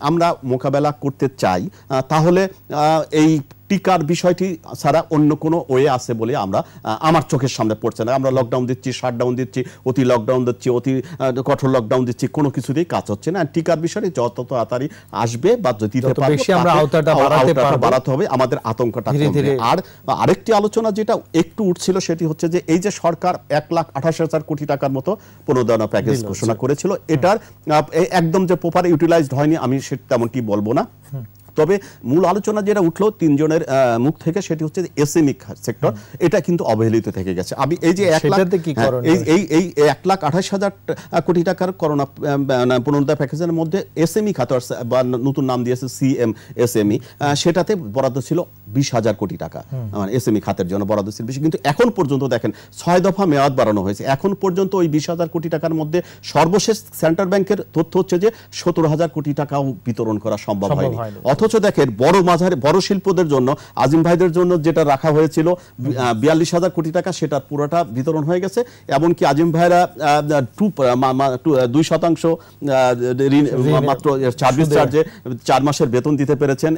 আমরা মোকাবেলা করতে চাই তাহলে এই টিকার বিষয়টি ছাড়া অন্য কোনো ওয়ে আছে বলে আমার চোখের সামনে পড়ছে না। আমরা লকডাউন দিচ্ছি, শাটডাউন দিচ্ছি, অতি লকডাউন দিচ্ছি, অতি কঠোর লকডাউন দিচ্ছি, কোনো কিছুতেই কাজ হচ্ছে না। টিকার বিষয়টি যত তাড়াতাড়ি আসবে বা যদি আওতাটা বাড়াতে হবে, আমাদের আতঙ্কটা কমবে। আর আরেকটি আলোচনা যেটা একটু উঠছিল সেটি হচ্ছে যে এই যে সরকার 1,28,000 কোটি টাকার মতো পুনর্বাসন প্যাকেজ ঘোষণা করেছিল, এটার একদম যে প্রপার ইউটিলাইজড হয়নি আমি সেটা তেমন কি বলবো না। তবে মূল আলোচনা যেটা উঠলো তিনজনের মুখ থেকে সেটি হচ্ছে যে এসএমই সেক্টর, এটা কিন্তু অবহেলিত থেকে গেছে। আমি এই যে 1,28,000 কোটি টাকার করোনা পুনরুদ্ধার প্যাকেজের মধ্যে এসএমই খাত বা নতুন নাম দিয়েছে সিএমএসএমই, সেটাতে বরাদ্দ ছিল 20,000 কোটি টাকা, মানে এসএমই খাতের জন্য বরাদ্দ ছিল বেশি। কিন্তু এখন পর্যন্ত দেখেন 6 দফা মেয়াদ বাড়ানো হয়েছে, এখন পর্যন্ত ওই 20,000 কোটি টাকার মধ্যে সর্বশেষ সেন্ট্রাল ব্যাংকের তথ্য হচ্ছে যে 17,000 কোটি টাকাও বিতরণ করা সম্ভব হয়নি। অথচ দেখেন বড় শিল্পদের জন্য আজিম ভাইদের জন্য যেটা রাখা হয়েছিল 42,000 কোটি টাকা, সেটা পুরোটা বিতরণ হয়ে গেছে। এমনকি আজিম ভাইরা 2% মাত্র সার্ভিস চার্জে 4 মাসের বেতন দিতে পেরেছেন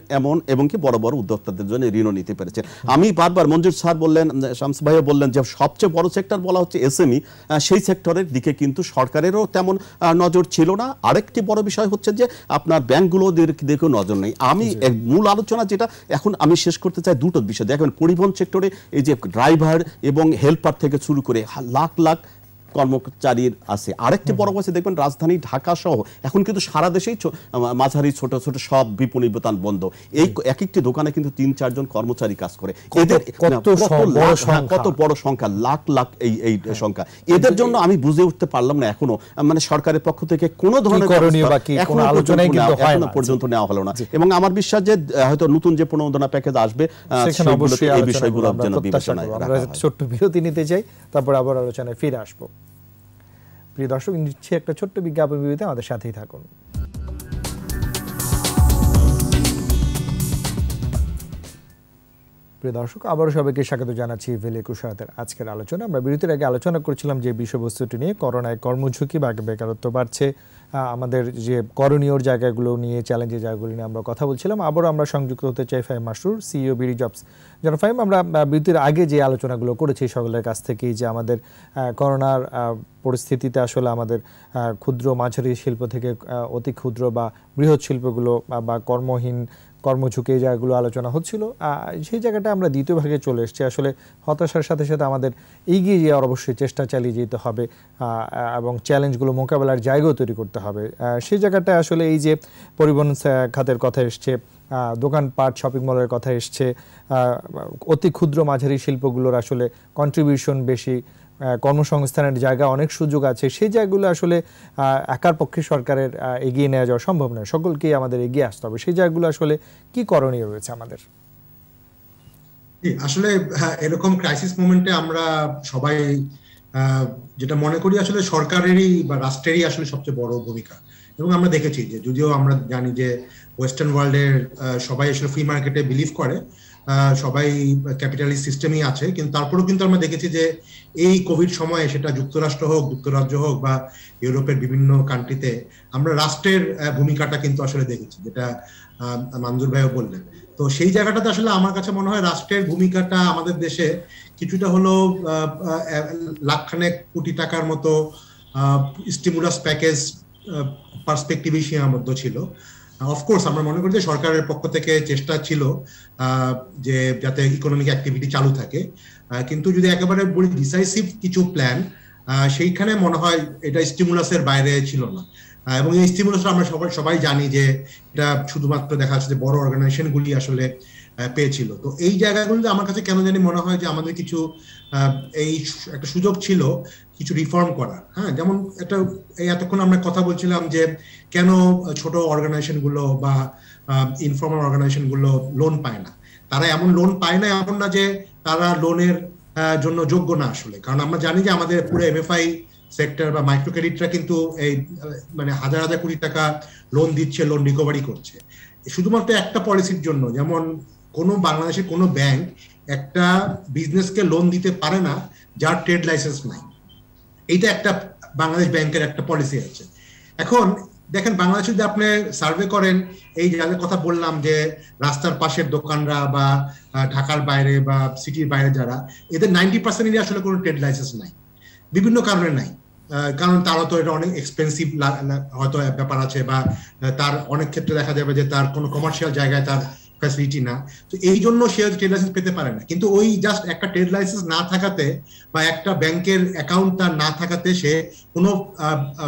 এবং কি বড় বড় উদ্যোক্তাদের জন্য ঋণও নিতে পেরেছেন। আমি বারবার মঞ্জুর স্যার বললেন, শামস ভাইও বললেন যে সবচেয়ে বড় সেক্টর বলা হচ্ছে এসএমই, সেই সেক্টরের দিকে কিন্তু সরকারেরও তেমন নজর ছিল না। আরেকটি বড় বিষয় হচ্ছে যে আপনার ব্যাংকগুলোর দিকেও নজর নেই। আমি মূল আলোচনা যেটা এখন আমি শেষ করতে চাই দুটো বিষয়। দেখবেন পরিবহন সেক্টরে এই যে ড্রাইভার এবং হেল্পার থেকে শুরু করে লাখ লাখ কর্মচারীর আছে। আরেকটি বড় কথা দেখবেন রাজধানী ঢাকা সহ এখন কিন্তু সারা দেশেই মাঝারি ছোট ছোট সব বিপণী দোকান বন্ধ। এই এক একটি দোকানে কিন্তু 3-4 জন কর্মচারী কাজ করে। এদের কত বড় সংখ্যা, লাখ লাখ এই সংখ্যা। এদের জন্য আমি বুঝে উঠতে পারলাম না এখনো, মানে সরকারের পক্ষ থেকে কোনো ধরনের এখনো পর্যন্ত নেওয়া হলো না। এবং আমার বিশ্বাস যে হয়তো নতুন যে পুনর্বাসন প্যাকেজ আসবে এই বিষয়গুলো যেন বিবেচনায় রাখা হয়। ছোট্ট বিরতি নিতে চাই, তারপর আবার আলোচনায় ফিরে আসবো। প্রিয় দর্শক, নিচ্ছে একটা ছোট্ট বিজ্ঞাপন বিরতি, আমাদের সাথেই থাকুন। প্রিয় দর্শক, আবারও সবাইকে স্বাগত জানাচ্ছি ইভেল 21 রাতের আজকের আলোচনা। আমরা বিরতির আগে আলোচনা করছিলাম যে বিষয়বস্তুটি নিয়ে, করোনায় কর্মঝুঁকি বা বেকারত্ব বাড়ছে, আমাদের যে করণীয় জায়গাগুলো নিয়ে, চ্যালেঞ্জের জায়গাগুলো নিয়ে আমরা কথা বলছিলাম। আবারও আমরা সংযুক্ত হতে চাই Fahim Masrur, CEO BD jobs. যেন ফাহিম, আমরা বিরতির আগে যে আলোচনাগুলো করেছি সকলের কাছ থেকেই, যে আমাদের করোনার পরিস্থিতিতে আসলে আমাদের ক্ষুদ্র মাঝারি শিল্প থেকে অতি ক্ষুদ্র বা বৃহৎ শিল্পগুলো বা কর্মঝুঁকি এই জায়গাগুলো আলোচনা হচ্ছিল, সেই জায়গাটা আমরা দ্বিতীয় ভাগে চলে এসেছি। আসলে হতাশার সাথে সাথে আমাদের এগিয়ে যাওয়ার অবশ্যই চেষ্টা চালিয়ে যেতে হবে এবং চ্যালেঞ্জগুলো মোকাবেলার জায়গাও তৈরি করতে হবে। সেই জায়গাটা আসলে এই যে পরিবহন খাতের কথা এসছে, দোকানপাট শপিং মলের কথা এসছে, অতি ক্ষুদ্র মাঝারি শিল্পগুলোর আসলে কন্ট্রিবিউশন বেশি, কর্মসংস্থানের জায়গা অনেক সুযোগ আছে, সেই জায়গাগুলো আসলে একার পক্ষে সরকারের এগিয়ে নেওয়া যাওয়া সম্ভব নয়, সকলকেই আমাদের এগিয়ে আসতে হবে। সেই জায়গাগুলো আসলে কি করণীয় রয়েছে আমাদের? আসলে এরকম ক্রাইসিস মোমেন্টে আমরা সবাই যেটা মনে করি আসলে সরকারেরই বা রাষ্ট্রেরই আসলে সবচেয়ে বড় ভূমিকা। এবং আমরা দেখেছি যে যদিও আমরা জানি যে ওয়েস্টার্ন ওয়ার্ল্ডের সবাই আসলে ফ্রি মার্কেটে বিলিভ করে, সবাই ক্যাপিটালিস্ট সিস্টেমই আছে, কিন্তু তারপরেও কিন্তু আমরা দেখেছি যে এই কোভিড সময়ে সেটা যুক্তরাষ্ট্র হোক, যুক্তরাজ্য হোক বা ইউরোপের বিভিন্ন কান্ট্রিতে আমরা রাষ্ট্রের ভূমিকাটা কিন্তু আসলে দেখেছি, যেটা মঞ্জুর ভাইও বললেন। তো সেই জায়গাটাতে আসলে আমার কাছে মনে হয় রাষ্ট্রের ভূমিকাটা আমাদের দেশে কিছুটা হলো লাখখানেক কোটি টাকার মতো স্টিমুলাস প্যাকেজ পার্সপেক্টিভে সীমাবদ্ধ ছিল। অফকোর্স আমরা মনে করি যে সরকারের পক্ষ থেকে চেষ্টা ছিল যে যাতে ইকোনমিক অ্যাক্টিভিটি চালু থাকে, কিন্তু যদি একেবারে বলি ডিসাইসিভ কিছু প্ল্যান, সেইখানে মনে হয় এটা স্টিমুলাসের বাইরে ছিল না। এবং এই স্টিমুলাস আমরা সবাই জানি যে এটা শুধুমাত্র দেখা যাচ্ছে যে বড় অর্গানাইজেশন গুলি আসলে পেয়েছিল। তো এই জায়গাগুলোতে আমার কাছে কেন জানি মনে হয় যে আমাদের কিছু এই একটা সুযোগ ছিল কিছু রিফর্ম করার। হ্যাঁ, যেমন একটা এতক্ষণ আমরা কথা বলছিলাম যে কেন ছোট অর্গানাইজেশন গুলো বা ইনফর্মাল অর্গানাইজেশন গুলো লোন পায় না। তারা এমন লোন পায় না এমন না যে তারা লোনের জন্য যোগ্য না আসলে, কারণ আমরা জানি যে আমাদের পুরো এমএফআই সেক্টর বা মাইক্রো ক্রেডিটরা কিন্তু এই মানে হাজার হাজার কোটি টাকা লোন দিচ্ছে, লোন রিকভারি করছে শুধুমাত্র একটা পলিসির জন্য। যেমন কোনো বাংলাদেশের কোনো ব্যাংক একটা বিজনেসকে লোন দিতে পারে না যার ট্রেড লাইসেন্স নাই। এইটা একটা বাংলাদেশ ব্যাংকের একটা পলিসি আছে। এখন দেখেন বাংলাদেশে যদি আপনি সার্ভে করেন, এই যাদের কথা বললাম যে রাস্তার পাশের দোকানরা বা ঢাকার বাইরে বা সিটির বাইরে যারা, এদের 90% আসলে কোনো ট্রেড লাইসেন্স নাই, বিভিন্ন কারণে নাই। কারণ তারা তো এটা অনেক এক্সপেন্সিভ হয়তো ব্যাপার আছে, বা তার অনেক ক্ষেত্রে দেখা যাবে যে তার কোনো কমার্শিয়াল জায়গায় তার ফ্যাসিলিটি না, তো এই জন্য সে ট্রেড লাইসেন্স পেতে পারে না। কিন্তু ওই জাস্ট একটা ট্রেড লাইসেন্স না থাকাতে বা একটা ব্যাংকের অ্যাকাউন্ট তার না থাকাতে সে কোনো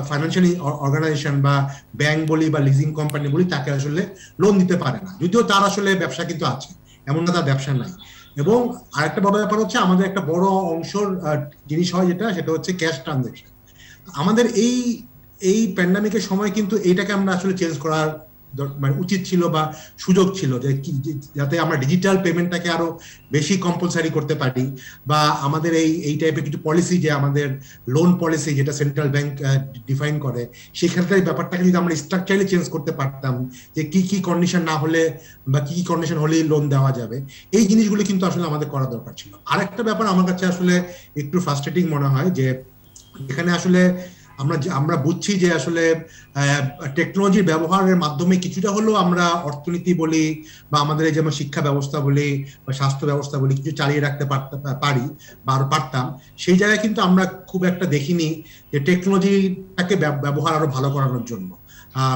ফাইন্যান্সিয়াল অর্গানাইজেশন বা ব্যাংক বলি বা লিজিং কোম্পানি বলি তাকে আসলে লোন দিতে পারে না, যদিও তার আসলে ব্যবসা কিন্তু আছে, এমন না তার ব্যবসা নাই। এবং আরেকটা বড় ব্যাপার হচ্ছে আমাদের একটা বড় অংশর জিনিস হয় সেটা হচ্ছে ক্যাশ ট্রানজাকশন। আমাদের এই প্যান্ডামিকের সময় কিন্তু এইটাকে আমরা আসলে চেঞ্জ করার মানে উচিত ছিল বা সুযোগ ছিল, যে যাতে আমরা ডিজিটাল পেমেন্টটাকে আরো বেশি কম্পালসারি করতে পারি, বা আমাদের এই টাইপের কিছু পলিসি, যে আমাদের লোন পলিসি যেটা সেন্ট্রাল ব্যাংক ডিফাইন করে, সেক্ষেত্রে এই ব্যাপারটাকে যদি আমরা স্ট্রাকচারালি চেঞ্জ করতে পারতাম, যে কি কি কন্ডিশন না হলে বা কি কি কন্ডিশন হলে লোন দেওয়া যাবে, এই জিনিসগুলো কিন্তু আসলে আমাদের করা দরকার ছিল। আরেকটা ব্যাপার আমার কাছে আসলে একটু ফ্রাস্ট্রেটিং মনে হয়, যে এখানে আসলে আমরা বুঝছি যে আসলে টেকনোলজির ব্যবহারের মাধ্যমে কিছুটা হলেও আমরা অর্থনীতি বলি বা আমাদের এই যেমন শিক্ষা ব্যবস্থা বলি বা স্বাস্থ্য ব্যবস্থা বলি কিছু চালিয়ে রাখতে পারি বা আরো পারতাম, সেই জায়গায় কিন্তু আমরা খুব একটা দেখিনি যে টেকনোলজিটাকে ব্যবহার আরো ভালো করানোর জন্য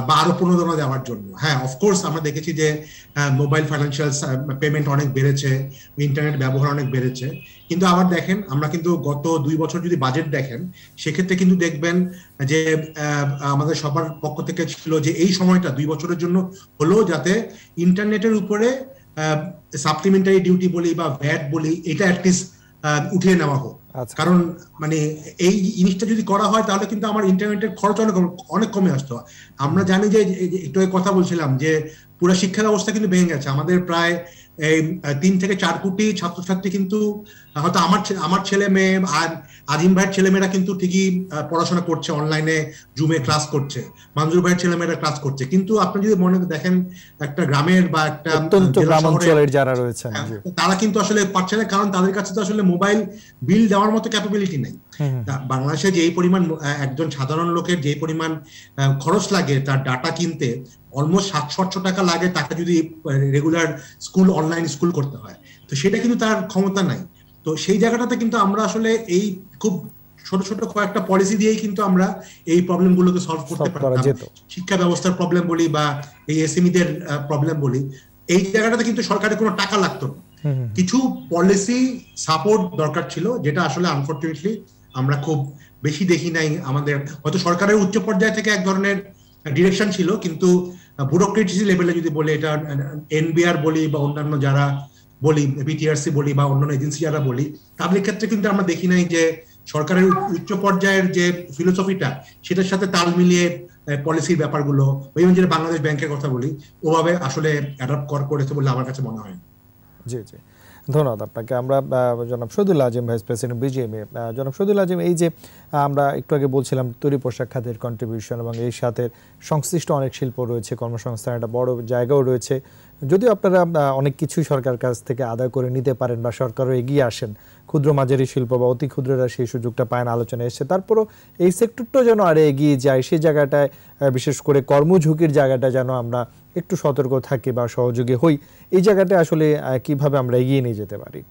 বা আরো প্রণোদনা দেওয়ার জন্য। হ্যাঁ, অফকোর্স আমরা দেখেছি যে মোবাইল ফাইন্যান্সিয়াল পেমেন্ট অনেক বেড়েছে, ইন্টারনেট ব্যবহার অনেক বেড়েছে, কিন্তু আবার দেখেন আমরা কিন্তু গত 2 বছর যদি বাজেট দেখেন, সেক্ষেত্রে কিন্তু দেখবেন যে আমাদের সবার পক্ষ থেকে ছিল যে এই সময়টা 2 বছরের জন্য হলো যাতে ইন্টারনেটের উপরে সাপ্লিমেন্টারি ডিউটি বলি বা ভ্যাট বলি, এটা অ্যাটলিস্ট উঠিয়ে নেওয়া হোক। কারণ মানে এই জিনিসটা যদি করা হয় তাহলে কিন্তু আমার ইন্টারনেটের খরচ অনেক কমে আসতো। আমরা জানি যে একটু কথা বলছিলাম যে পুরো শিক্ষা ব্যবস্থা কিন্তু ভেঙে গেছে। আমাদের প্রায় 3 থেকে 4 কোটি ছাত্রছাত্রী কিন্তু হয়তো আমার ছেলে মেয়ে আর আজিম ভাইয়ের ছেলেমেয়েরা কিন্তু ঠিকই পড়াশোনা করছে, অনলাইনে জুমে ক্লাস করছে, মঞ্জুর ভাইয়ের ছেলেমেয়েরা ক্লাস করছে, কিন্তু আপনি যদি মনে দেখেন একটা গ্রামের বা একটা গ্রামাঞ্চলের যারা রয়েছেন তারা কিন্তু আসলে পারছে না, কারণ তাদের কাছে তো আসলে মোবাইল বিল দেওয়ার মতো ক্যাপাবিলিটি নেই। বাংলাদেশে যেই পরিমাণ একজন সাধারণ লোকের যে পরিমাণ খরচ লাগে তার ডাটা কিনতে, অলমোস্ট 700 টাকা লাগে তাকে যদি রেগুলার স্কুল অনলাইন স্কুল করতে হয়, তো সেটা কিন্তু তার ক্ষমতা নাই। তো সেই জায়গাটাতে কিন্তু আমরা আসলে এই খুব ছোট ছোট কয়েকটা পলিসি দিয়েই কিন্তু আমরা এই প্রবলেমগুলোকে সলভ করতে পারতাম। শিক্ষা ব্যবস্থার প্রবলেম বলি বা এই এসএমইদের প্রবলেম বলি, এই জায়গাটাতে কিন্তু সরকারের কোনো টাকা লাগতো না, কিছু পলিসি সাপোর্ট দরকার ছিল, যেটা আসলে আনফরচুনেটলি আমরা খুব বেশি দেখি নাই। আমাদের হয়তো সরকারের উচ্চ পর্যায় থেকে এক ধরনের ডিরেকশন ছিল, কিন্তু ব্যুরোক্রেসি লেভেলে যদি বলি, এটা এনবিআর বলি বা অন্যান্য যারা বলি, বিটিআরসি বলি বা অন্যান্য এজেন্সি যারা বলি, তাদের ক্ষেত্রে কিন্তু আমরা দেখি নাই যে সরকারের উচ্চ পর্যায়ের যে ফিলোসফিটা সেটার সাথে তাল মিলিয়ে পলিসির ব্যাপারগুলো, ওই যে বাংলাদেশ ব্যাংকের কথা বলি, ওভাবে আসলে অ্যাডাপ্ট করেছে বলে আমার কাছে মনে হয়। জি জি, ধন্যবাদ আপনাকে। আমরা জনাব শহীদুল আজিম, ভাইস প্রেসিডেন্ট বিজিএমএ। জনাব শহীদুল আজিম, এই যে আমরা একটু আগে বলছিলাম তৈরি পোশাক খাতের কন্ট্রিবিউশন এবং এই সাথে সংশ্লিষ্ট অনেক শিল্প রয়েছে, কর্মসংস্থান একটা বড় জায়গাও রয়েছে, যদিও আপনারা অনেক কিছুই সরকার কাছ থেকে আদায় করে নিতে পারেন বা সরকারও এগিয়ে আসেন, ক্ষুদ্র মাঝারি শিল্প বা অতি ক্ষুদ্ররা সেই সুযোগটা পায় না, আলোচনায় এসছে, তারপরও এই সেক্টরটা যেন আরে এগিয়ে যায়, সেই জায়গাটায় বিশেষ করে কর্মঝুঁকির জায়গাটা যেন আমরা একটু সতর্ক থাকি বা সহযোগী হই, এই জায়গাটা আসলে কিভাবে আমরা এগিয়ে নিয়ে যেতে পারি?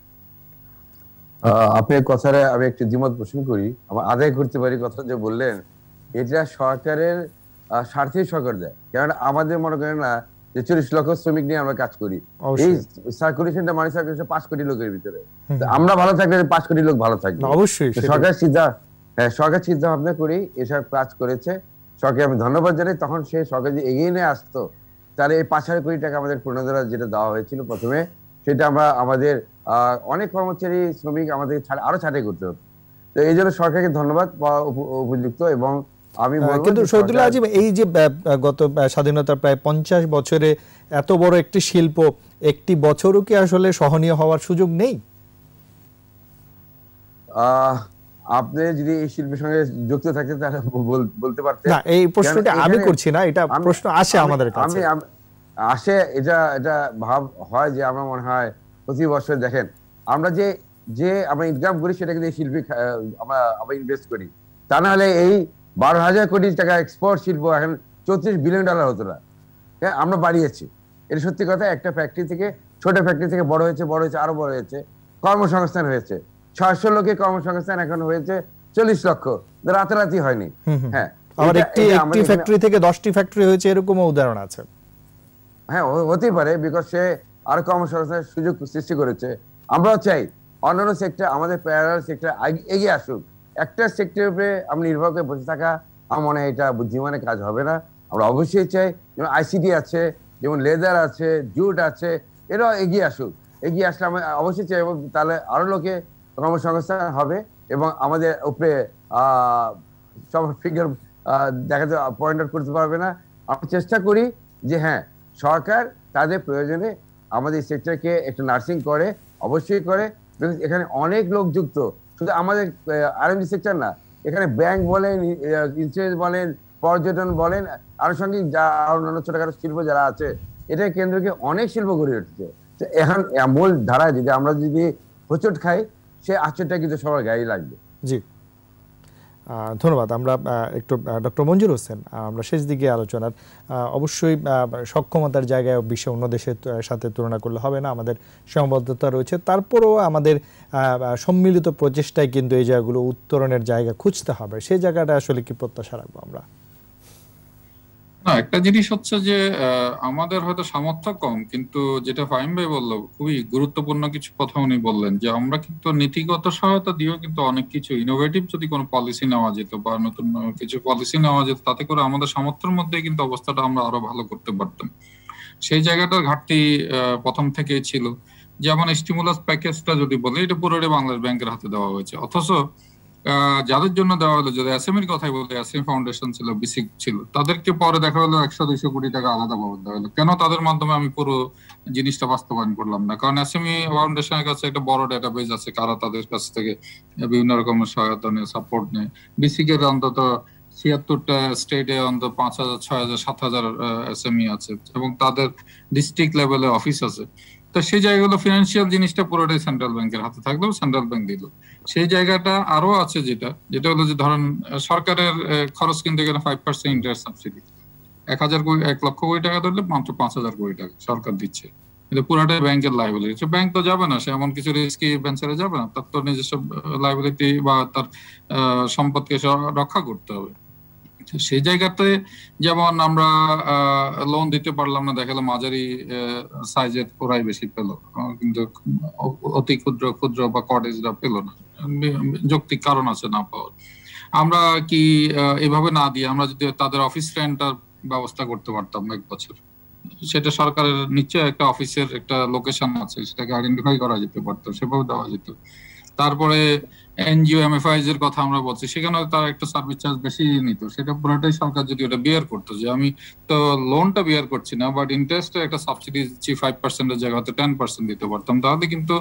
আপনার কথাটা আমি একটু দ্বিমত পোষণ করি, আদায় করতে পারি কথা যে বললেন, এটা সরকারের স্বার্থেই সরকার দেয়। কারণ আমাদের মনে করেন না যে 40 লক্ষ শ্রমিক নিয়ে আমরা কাজ করি, এই অবশ্যই। সার্কুলেশনটা মানি সার্কুলেশন 5 কোটি লোকের ভিতরে। তো আমরা ভালো থাকলে 5 কোটি লোক ভালো থাকবে। না, অবশ্যই তো সেটাই। সরকার চিন্তা ভাবনা করি এসব কাজ করেছে, সরকার আমি ধন্যবাদ জানাই। তখন সেই সরকার যে এগিয়ে নিয়ে আসতো, তাহলে এই 5,000 কোটি টাকা আমাদের পুনর্ধরা যেটা দেওয়া হয়েছিল প্রথমে, সেটা আমরা আমাদের অনেক কর্মচারী শ্রমিক আমাদের আরো ছাঁটাই করতে হতো। তো এই জন্য সরকারকে ধন্যবাদ পাওয়া উপযুক্ত। এবং আমি বলবো কিন্তু যে শহীদুল্লাহ সরকার- আজিম, এই যে গত স্বাধীনতার প্রায় 50 বছরে এত বড় একটি শিল্প, একটি বছরও কি আসলে সহনীয় হওয়ার সুযোগ নেই? আপনি যদি এই শিল্পের সঙ্গে যুক্ত থাকতেন তাহলে বলতে পারতেন। না, এই প্রশ্নটা কারণ আমি এখানে- করছি না, এটা প্রশ্ন আসে আমাদের কাছে। আসে, এটা ভাব হয় যে আমরা মনে হয় প্রতি বছর দেখেন আমরা যে আমরা ইনকাম করি সেটা কিন্তু এই শিল্পী আমরা ইনভেস্ট করি। তা না হলে এই 12,000 কোটি টাকা এক্সপোর্ট শিল্প এখন $34 বিলিয়ন হতো না। হ্যাঁ, আমরা বাড়িয়েছি। এটা সত্যি কথা। একটা ফ্যাক্টরি থেকে, ছোট ফ্যাক্টরি থেকে বড় হয়েছে, আরো বড় হয়েছে, কর্মসংস্থান হয়েছে। 600 লোকের কর্মসংস্থান এখন হয়েছে 40 লক্ষ। রাতারাতি হয়নি। হ্যাঁ, আবার এটা একটি আমাদের এখানে- ফ্যাক্টরি থেকে 10টি ফ্যাক্টরি হয়েছে, এরকমও উদাহরণ আছে। হ্যাঁ, হতেই পারে, বিকজ সে আরো কর্মসংস্থানের সুযোগ সৃষ্টি করেছে। আমরাও চাই অন্যান্য সেক্টর, আমাদের প্যারালাল সেক্টর এগিয়ে আসুক। একটা সেক্টরের উপরে আমরা নির্ভর করে বসে থাকা আমার মনে হয় এটা বুদ্ধিমানের কাজ হবে না। আমরা অবশ্যই চাই যেমন আইসিটি আছে, যেমন লেদার আছে, জুট আছে, এরাও এগিয়ে আসুক। এগিয়ে আসলে আমরা অবশ্যই চাই, তাহলে আরো লোকে কর্মসংস্থান হবে এবং আমাদের উপরে সব ফিগার দেখাতে পয়েন্ট আউট করতে পারবে না। আমরা চেষ্টা করি যে হ্যাঁ, সরকার তাদের প্রয়োজনে আমাদের সেক্টরকে একটু নার্সিং করে, অবশ্যই করে। এখানে অনেক লোক যুক্ত, শুধু আমাদের আরএমজি সেক্টর না, এখানে ব্যাংক বলেন, ইন্স্যুরেন্স বলেন, পর্যটন বলেন, আনুষঙ্গিক যা অন্যান্য ছোটখাটো শিল্প যারা আছে, এটা কেন্দ্রকে অনেক শিল্প গড়ে উঠছে। তো এখন মূল ধারায় আমরা যদি হোঁচট খাই, সে আচরটা কিন্তু সবার গায়ে লাগবে। জি, ধন্যবাদ। আমরা একটু ডক্টর মঞ্জুর হোসেন, আমরা শেষ দিকে আলোচনার, অবশ্যই সক্ষমতার জায়গায় বিশ্বে অন্য দেশের সাথে তুলনা করলে হবে না, আমাদের সীমাবদ্ধতা রয়েছে। তারপরেও আমাদের সম্মিলিত প্রচেষ্টায় কিন্তু এই জায়গাগুলো উত্তরণের জায়গা খুঁজতে হবে। সেই জায়গাটা আসলে কি প্রত্যাশা রাখবো আমরা? না, একটা জিনিস হচ্ছে যে আমাদের হয়তো সামর্থ্য কম, কিন্তু যেটা ফাহিম ভাই বললো খুবই গুরুত্বপূর্ণ কিছু কথা উনি বললেন, যে আমরা কিন্তু নীতিগত সহায়তা দিয়েও কিন্তু অনেক কিছু ইনোভেটিভ যদি কোনো পলিসি নেওয়া যেত বা নতুন কিছু পলিসি নেওয়া যেত, তাতে করে আমাদের সামর্থ্যের মধ্যে কিন্তু অবস্থাটা আমরা আরো ভালো করতে পারতাম। সেই জায়গাটার ঘাটতি প্রথম থেকেই ছিল। যেমন স্টিমুলাস প্যাকেজটা যদি বলি, এটা পুরোটাই বাংলাদেশ ব্যাংকের হাতে দেওয়া হয়েছে, অথচ যাদের জন্য দেওয়া হলো, যদি এসএমইর কথাই বলি, এসএমই ফাউন্ডেশন ছিল, বিসিক ছিল, তাদেরকে পরে দেখা হলো 100-200 কোটি টাকা আলাদা ভাবে দেওয়া হলো। কেন তাদের মাধ্যমে আমি পুরো জিনিসটা বাস্তবায়ন করলাম না? কারণ এসএমই ফাউন্ডেশনের কাছে একটা বড় ডেটাবেজ আছে, কারা তাদের কাছ থেকে বিভিন্ন রকমের সহায়তা নেয়, সাপোর্ট নেয়। বিসিক এর অন্তত 76টা স্টেটে অন্তত 5,000, 6,000, 7,000 এসএমই আছে এবং তাদের ডিস্ট্রিক্ট লেভেলে অফিস আছে। তো সেই জায়গাগুলো ফিনান্সিয়াল জিনিসটা পুরোটাই সেন্ট্রাল ব্যাংকের হাতে থাকলেও সেন্ট্রাল ব্যাংক দিল। সেই জায়গাটা আরো আছে, যেটা হলো যে ধরেন সরকারের খরচ কিন্তু এখানে 5% ইন্টারেস্ট সাবসিডি। 1 লক্ষ কোটি টাকা ধরলে মাত্র 5,000 কোটি টাকা সরকার দিচ্ছে, কিন্তু পুরোটাই ব্যাংকের লাইবিলিটি। ব্যাংক তো যাবে না, সে এমন কিছু রিস্কি ভেঞ্চারে যাবে না, তার তো নিজস্ব লাইবিলিটি বা তার সম্পদকে রক্ষা করতে হবে। সেই জায়গাতে যেমন আমরা লোন দিতে পারলাম না, দেখালো মাঝারি সাইজের ওরাই বেশি পেল, কিন্তু অতি ক্ষুদ্র বা কটেজরা পেল না। যৌক্তিক কারণ আছে না পাওয়ার। আমরা কি এভাবে না দিয়ে আমরা যদি তাদের অফিস রেন্টার ব্যবস্থা করতে পারতাম 1 বছর, সেটা সরকারের নিশ্চয় একটা অফিসের একটা লোকেশন আছে, সেটাকে আইডেন্টিফাই করা যেতে পারতো, সেভাবে দেওয়া যেত। তারপরে এনজিও এমএফআইজ এর কথা আমরা বলছি, সেখানে তারা একটা সার্ভিস চার্জ বেশি নিত, সেটা পুরোটাই সরকার যদি ওটা বিয়ার করতো, যে আমি তো লোনটা বিয়ার করছি না, বাট ইন্টারেস্টে একটা সাবসিডি দিচ্ছি 5% এর জায়গায় 10% দিতে পারতাম, তাহলে কিন্তু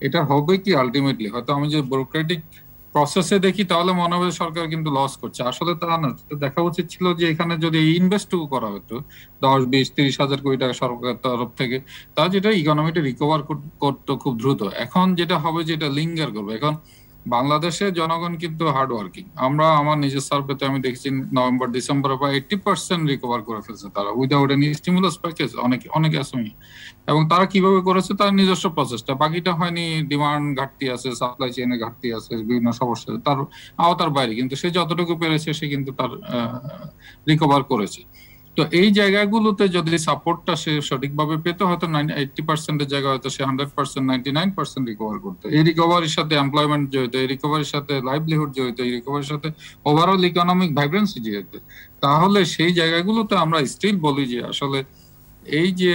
এটা হবে কি আলটিমেটলি, হয়তো আমি যে ব্যুরোক্রেটিক প্রসেসে দেখি তাহলে মনে হবে সরকার কিন্তু লস করছে, আসলে তা না। দেখা উচিত ছিল যে এখানে যদি ইনভেস্টটুকু করা হতো 10, 20, 30 হাজার কোটি টাকা সরকারের তরফ থেকে, তা যেটা ইকোনমিটা রিকভার করতো খুব দ্রুত। এখন যেটা হবে, যেটা লিঙ্গার করবে, এখন বাংলাদেশের জনগণ কিন্তু হার্ড ওয়ার্কিং। আমার নিজের সার্ভেতে আমি দেখেছি নভেম্বর ডিসেম্বরে প্রায় 80% রিকভার করে ফেলছে তারা উইদাউট এনি স্টিমুলাস প্যাকেজ, অনেক অ্যাসেমি। এবং তারা কিভাবে করেছে তার নিজস্ব প্রচেষ্টা, বাকিটা হয়নি ডিমান্ড ঘাটতি আছে, সাপ্লাই চেইনে ঘাটতি আছে, বিভিন্ন সমস্যা তার আওতার বাইরে, কিন্তু সে যতটুকু পেরেছে সে কিন্তু তার রিকভার করেছে। তো এই জায়গাগুলোতে যদি সাপোর্টটা সে সঠিকভাবে পেতে, হয়তো 80%-এর জায়গায় হয়তো সে 100%, 99% রিকভার করতে। এই রিকভারির সাথে এমপ্লয়মেন্ট জড়িত, এই রিকভারির সাথে লাইভলিহুড জড়িত, এই রিকভারির সাথে ওভারঅল ইকোনমিক ভাইব্রেন্সি জড়িত। তাহলে সেই জায়গাগুলোতে আমরা স্টিল বলি যে আসলে এই যে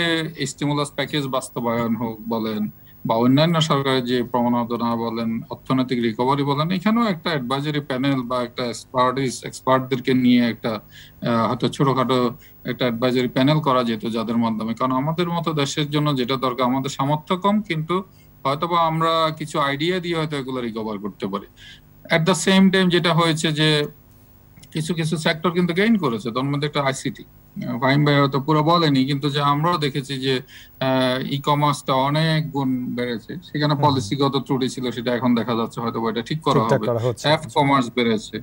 স্টিমুলাস প্যাকেজ বাস্তবায়ন হোক বলেন বা অন্যান্য সরকারের যে প্রণোদনা বলেন, অর্থনৈতিক রিকভারি বলেন, এখানেও একটা অ্যাডভাইজারি প্যানেল বা একটা এক্সপার্টদেরকে নিয়ে একটা হয়তো ছোটখাটো একটা অ্যাডভাইজারি প্যানেল করা যেত, যাদের মাধ্যমে, কারণ আমাদের মতো দেশের জন্য যেটা দরকার, আমাদের সামর্থ্য কম, কিন্তু হয়তোবা আমরা কিছু আইডিয়া দিয়ে হয়তো এগুলো রিকভার করতে পারি। এট দ্য সেম টাইম যেটা হয়েছে যে কিছু কিছু সেক্টর কিন্তু গেইন করেছে, তার মধ্যে একটা আইসিটি, ফাহিম ভাই হয়তো পুরো বলেনি, কিন্তু যে আমরাও দেখেছি যে ই কমার্সটা অনেক গুণ বেড়েছে, সেখানে পলিসিগত ত্রুটি ছিল, সেটা এখন দেখা যাচ্ছে হয়তো এটা ঠিক করা হবে। অ্যাপ কমার্স বেড়েছে।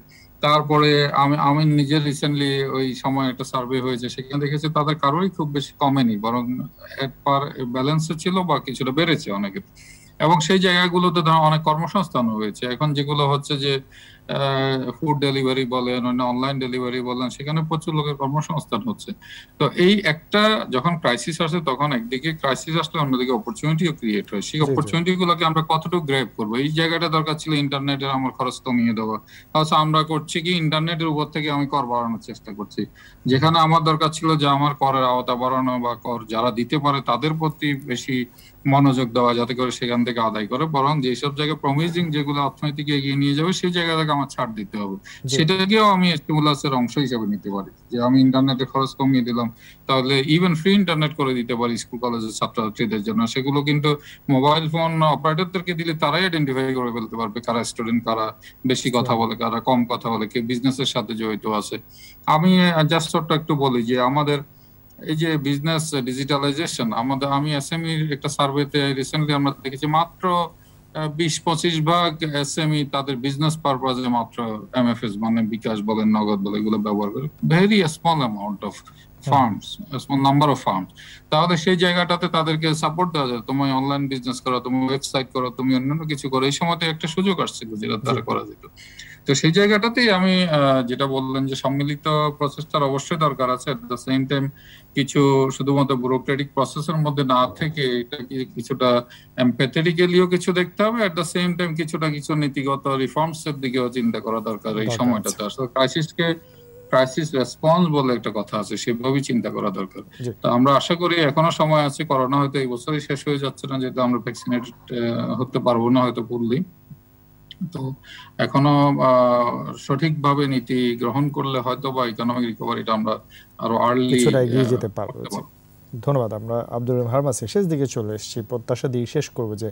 তারপরে আমি নিজের রিসেন্টলি ওই সময় একটা সার্ভে হয়েছে, সেখানে দেখেছি তাদের কারোরই খুব বেশি কমেনি, বরং ব্যালেন্সে ছিল বা কিছুটা বেড়েছে অনেকের। এবং সেই জায়গাগুলোতে ধরো অনেক কর্মসংস্থান হয়েছে। এখন যেগুলো হচ্ছে যে ফুড ডেলিভারি বলেন, অনলাইন ডেলিভারি বলেন, সেখানে প্রচুর লোকের কর্মসংস্থান হচ্ছে। তো এই একটা যখন ক্রাইসিস আসে, তখন একদিকে ক্রাইসিস আসলে অন্যদিকে অপরচুনিটিও ক্রিয়েট হয়। সেই অপরচুনিটি গুলোকে আমরা কতটুকু গ্র্যাব করবো, এই জায়গাটা দরকার ছিল ইন্টারনেটের আমার খরচ কমিয়ে দেওয়া। আচ্ছা, আমরা করছি কি ইন্টারনেটের উপর থেকে আমি কর বাড়ানোর চেষ্টা করছি, যেখানে আমার দরকার ছিল যে আমার করের আওতা বাড়ানো বা কর যারা দিতে পারে তাদের প্রতি বেশি মনোযোগ দেওয়া, যাতে করে সেখান থেকে আদায় করে, বরং যেসব জায়গায় প্রমিজিং, যেগুলো অর্থনীতিকে এগিয়ে নিয়ে যাবে, সেই জায়গা থেকে আমার ছাড় দিতে হবে। সেটাকেও আমি স্টিমুলাসের অংশ হিসেবে নিতে পারি, যে আমি ইন্টারনেটের খরচ কমিয়ে দিলাম, তাহলে ইভেন ফ্রি ইন্টারনেট করে দিতে পারি স্কুল কলেজের ছাত্রছাত্রীদের জন্য। সেগুলো কিন্তু মোবাইল ফোন অপারেটরদেরকে দিলে তারাই আইডেন্টিফাই করে ফেলতে পারবে কারা স্টুডেন্ট, কারা বেশি কথা বলে, কারা কম কথা বলে, কে বিজনেসের সাথে জড়িত আছে। আমি জাস্ট একটু বলি যে আমাদের এই যে বিজনেস ডিজিটালাইজেশন, আমি এসএমই একটা সার্ভেতে রিসেন্টলি আমরা দেখেছি মাত্র 20-25% এসএমই তাদের বিজনেস পারপাজে মাত্র এমএফএস মানে বিকাশ বলেন, নগদ বলে, এগুলো ব্যবহার করে। Very small amount of firms, small number of firms. তাহলে সেই জায়গাটাতে তাদেরকে সাপোর্ট দেওয়া যায়, তুমি অনলাইন বিজনেস করো, তুমি ওয়েবসাইট করো, তুমি অন্যান্য কিছু করো। এই সময়তে একটা সুযোগ আসছিল যেটা তারা করা যেত। তো সেই জায়গাটাতেই আমি যেটা বললেন যে সম্মিলিত প্রসেসটার অবশ্যই দরকার আছে। এট দ্য সেম টাইম কিছু শুধুমাত্র ব্যুরোক্রেটিক প্রসেসের মধ্যে না থেকে এটাকে কিছুটা এমপ্যাথেটিক্যালিও কিছু দেখতে হবে। এট দ্য সেম টাইম কিছু নীতিগত রিফর্মস এর দিকেও চিন্তা করা দরকার এই সময়টাতে। আসলে ক্রাইসিস রেসপন্স বলে একটা কথা আছে, সেভাবেই চিন্তা করা দরকার। তো আমরা আশা করি এখনো সময় আছে, করোনা হয়তো এই বছরই শেষ হয়ে যাচ্ছে না, যেহেতু আমরা ভ্যাকসিনেটেড হতে পারবো না হয়তো ফুললি। তো এখনো সঠিকভাবে নীতি গ্রহণ করলে হয়তো বা ইকোনমিক রিকভারিটা আমরা আরো আর্লি এগিয়ে যেতে পারবো। ধন্যবাদ। আমরা আব্দুর রহিম হারমাসি শেষ দিকে চলে এসেছি, প্রত্যাশা দিয়ে শেষ করবো যে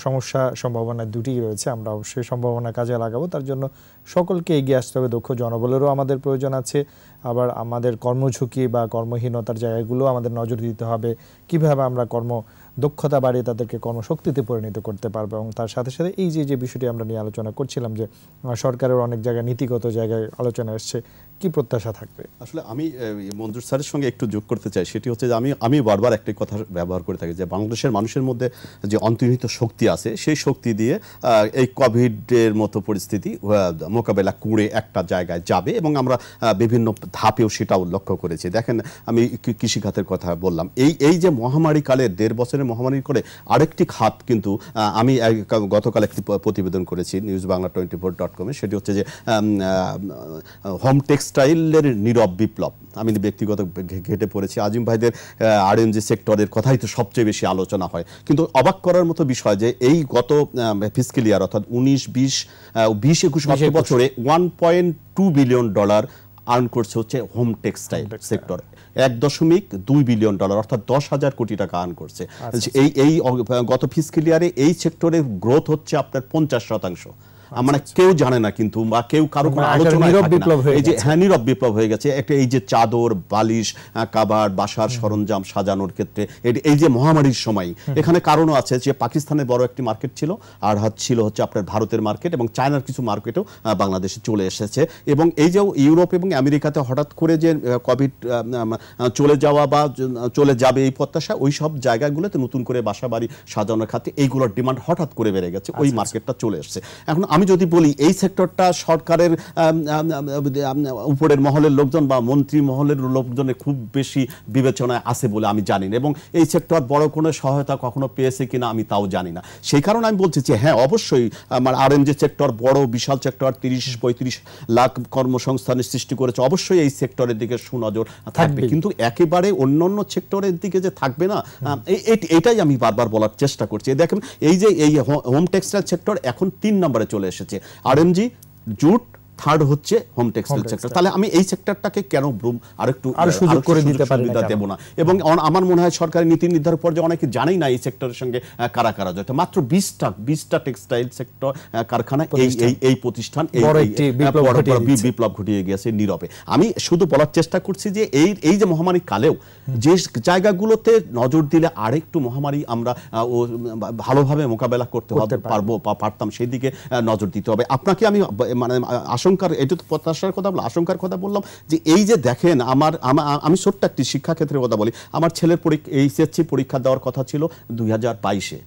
সমস্যা সম্ভাবনা দুটি রয়েছে, আমরা অবশ্যই সম্ভাবনা কাজে লাগাবো। তার জন্য সকলকে এগিয়ে আসতে হবে, দক্ষ জনবলেরও আমাদের প্রয়োজন আছে, আবার আমাদের কর্মঝুঁকি বা কর্মহীনতার জায়গাগুলো আমাদের নজর দিতে হবে, কিভাবে আমরা দক্ষতা বাড়িয়ে তাদেরকে কর্মশক্তিতে পরিণত করতে পারবো। এবং তার সাথে সাথে এই যে বিষয়টি আমরা নিয়ে আলোচনা করছিলাম যে সরকারের অনেক জায়গায় নীতিগত জায়গায় আলোচনা এসছে, কি প্রত্যাশা থাকবে? আসলে আমি মঞ্জুর স্যারের সঙ্গে একটু যোগ করতে চাই, সেটি হচ্ছে যে আমি বারবার একটি কথা ব্যবহার করে থাকি যে বাংলাদেশের মানুষের মধ্যে যে অন্তর্নিহিত শক্তি আছে, সেই শক্তি দিয়ে এই কোভিডের মতো পরিস্থিতি মোকাবেলা করে একটা জায়গায় যাবে, এবং আমরা বিভিন্ন ধাপেও সেটাও লক্ষ্য করেছি। দেখেন, আমি কৃষিখাতের কথা বললাম, এই যে মহামারী কালের 1.5 বছরের মহামারীর করে আরেকটি খাত কিন্তু আমি গতকাল একটি প্রতিবেদন করেছি newsbangla24.com-এ, সেটি হচ্ছে যে হোম টেক্সটাইলের নীরব বিপ্লব। আমি ব্যক্তিগত ঘেটে পড়েছি, আজিম ভাইদের আরএমজি সেক্টরের কথাই তো সবচেয়ে বেশি আলোচনা হয়, কিন্তু অবাক করার মতো বিষয় যে এই গত ফিস্ক্যাল ইয়ার অর্থাৎ 20-21 অর্থ বছরে $1.2 বিলিয়ন আর্ন করছে হচ্ছে হোম টেক্সটাইল সেক্টর, $1.2 বিলিয়ন অর্থাৎ 10,000 কোটি টাকা আর্ন করছে। এই গত ফিস্ক্যাল ইয়ারে এই সেক্টরের গ্রোথ হচ্ছে আপনার 50%। মানে কেউ জানে না কিন্তু, বা কেউ কারো কোনো আলোচনা থাকে না। এই যে হ্যাঁ, নীরব বিপ্লব হয়ে গেছে একটা, এই যে চাদর, বালিশ, কাবার্ড, বাসার সরঞ্জাম সাজানোর ক্ষেত্রে এই যে মহামারীর সময়, এখানে কারণও আছে যে পাকিস্তানের বড় একটি মার্কেট ছিল, আর ছিল হচ্ছে আপনার ভারতের মার্কেট, এবং চায়নার কিছু মার্কেটও বাংলাদেশে চলে এসেছে। এবং এই যে ইউরোপ এবং আমেরিকাতে হঠাৎ করে যে কোভিড চলে যাওয়া বা চলে যাবে এই প্রত্যাশা, ওই সব জায়গাগুলোতে নতুন করে বাসা বাড়ি সাজানোর খাতে এইগুলোর ডিমান্ড হঠাৎ করে বেড়ে গেছে, ওই মার্কেটটা চলে এসেছে। এখন আমি যদি বলি এই সেক্টরটা সরকারের উপরের মহলের লোকজন বা মন্ত্রী মহলের লোকজনের খুব বেশি বিবেচনায় আছে বলে আমি জানি না, এবং এই সেক্টর বড় কোনো সহায়তা কখনো পেয়েছে কিনা আমি তাও জানি না। সেই কারণে আমি বলছি যে হ্যাঁ, অবশ্যই আমার আরএমজি সেক্টর বড় বিশাল সেক্টর, 30-35 লাখ কর্মসংস্থানের সৃষ্টি করেছে, অবশ্যই এই সেক্টরের দিকে সুনজর থাকবে, কিন্তু একেবারে অন্যান্য সেক্টরের দিকে যে থাকবে না, এটাই আমি বারবার বলার চেষ্টা করছি। দেখেন এই যে এই হোম টেক্সটাইল সেক্টর এখন 3 নম্বরে চলে এসেছে, আরএমজি, জুট, থার্ড হচ্ছে হোম টেক্সটাইল সেক্টর। তাহলে আমি এই সেক্টরটাকে কেন আরেকটু সুযোগ করে দিতে পারি না, দেব না? এবং আমার মনে হয় সরকারি নীতি নির্ধারণ পর্যায়ে অনেকে জানেই না এই সেক্টরের সঙ্গে কারা কারা জড়িত। মাত্র 20টা টেক্সটাইল সেক্টর কারখানা এই প্রতিষ্ঠান বিপ্লব ঘটিয়ে গেছে নীরবে। আমি শুধু বলার চেষ্টা করছি যে এই যে মহামারী কালেও যে জায়গাগুলোতে নজর দিলে আরেকটু মহামারী আমরা ভালোভাবে মোকাবেলা করতে পারবো বা পারতাম, সেই দিকে নজর দিতে হবে। আপনাকে আমি মানে আশঙ্কার, এটা তো প্রত্যাশার কথা বললাম, আশঙ্কার কথা বললাম যে এই যে দেখেন আমি ছোট্ট একটি শিক্ষাক্ষেত্রের কথা বলি। আমার ছেলের এইচএসসি পরীক্ষা দেওয়ার কথা ছিল 2022-এ,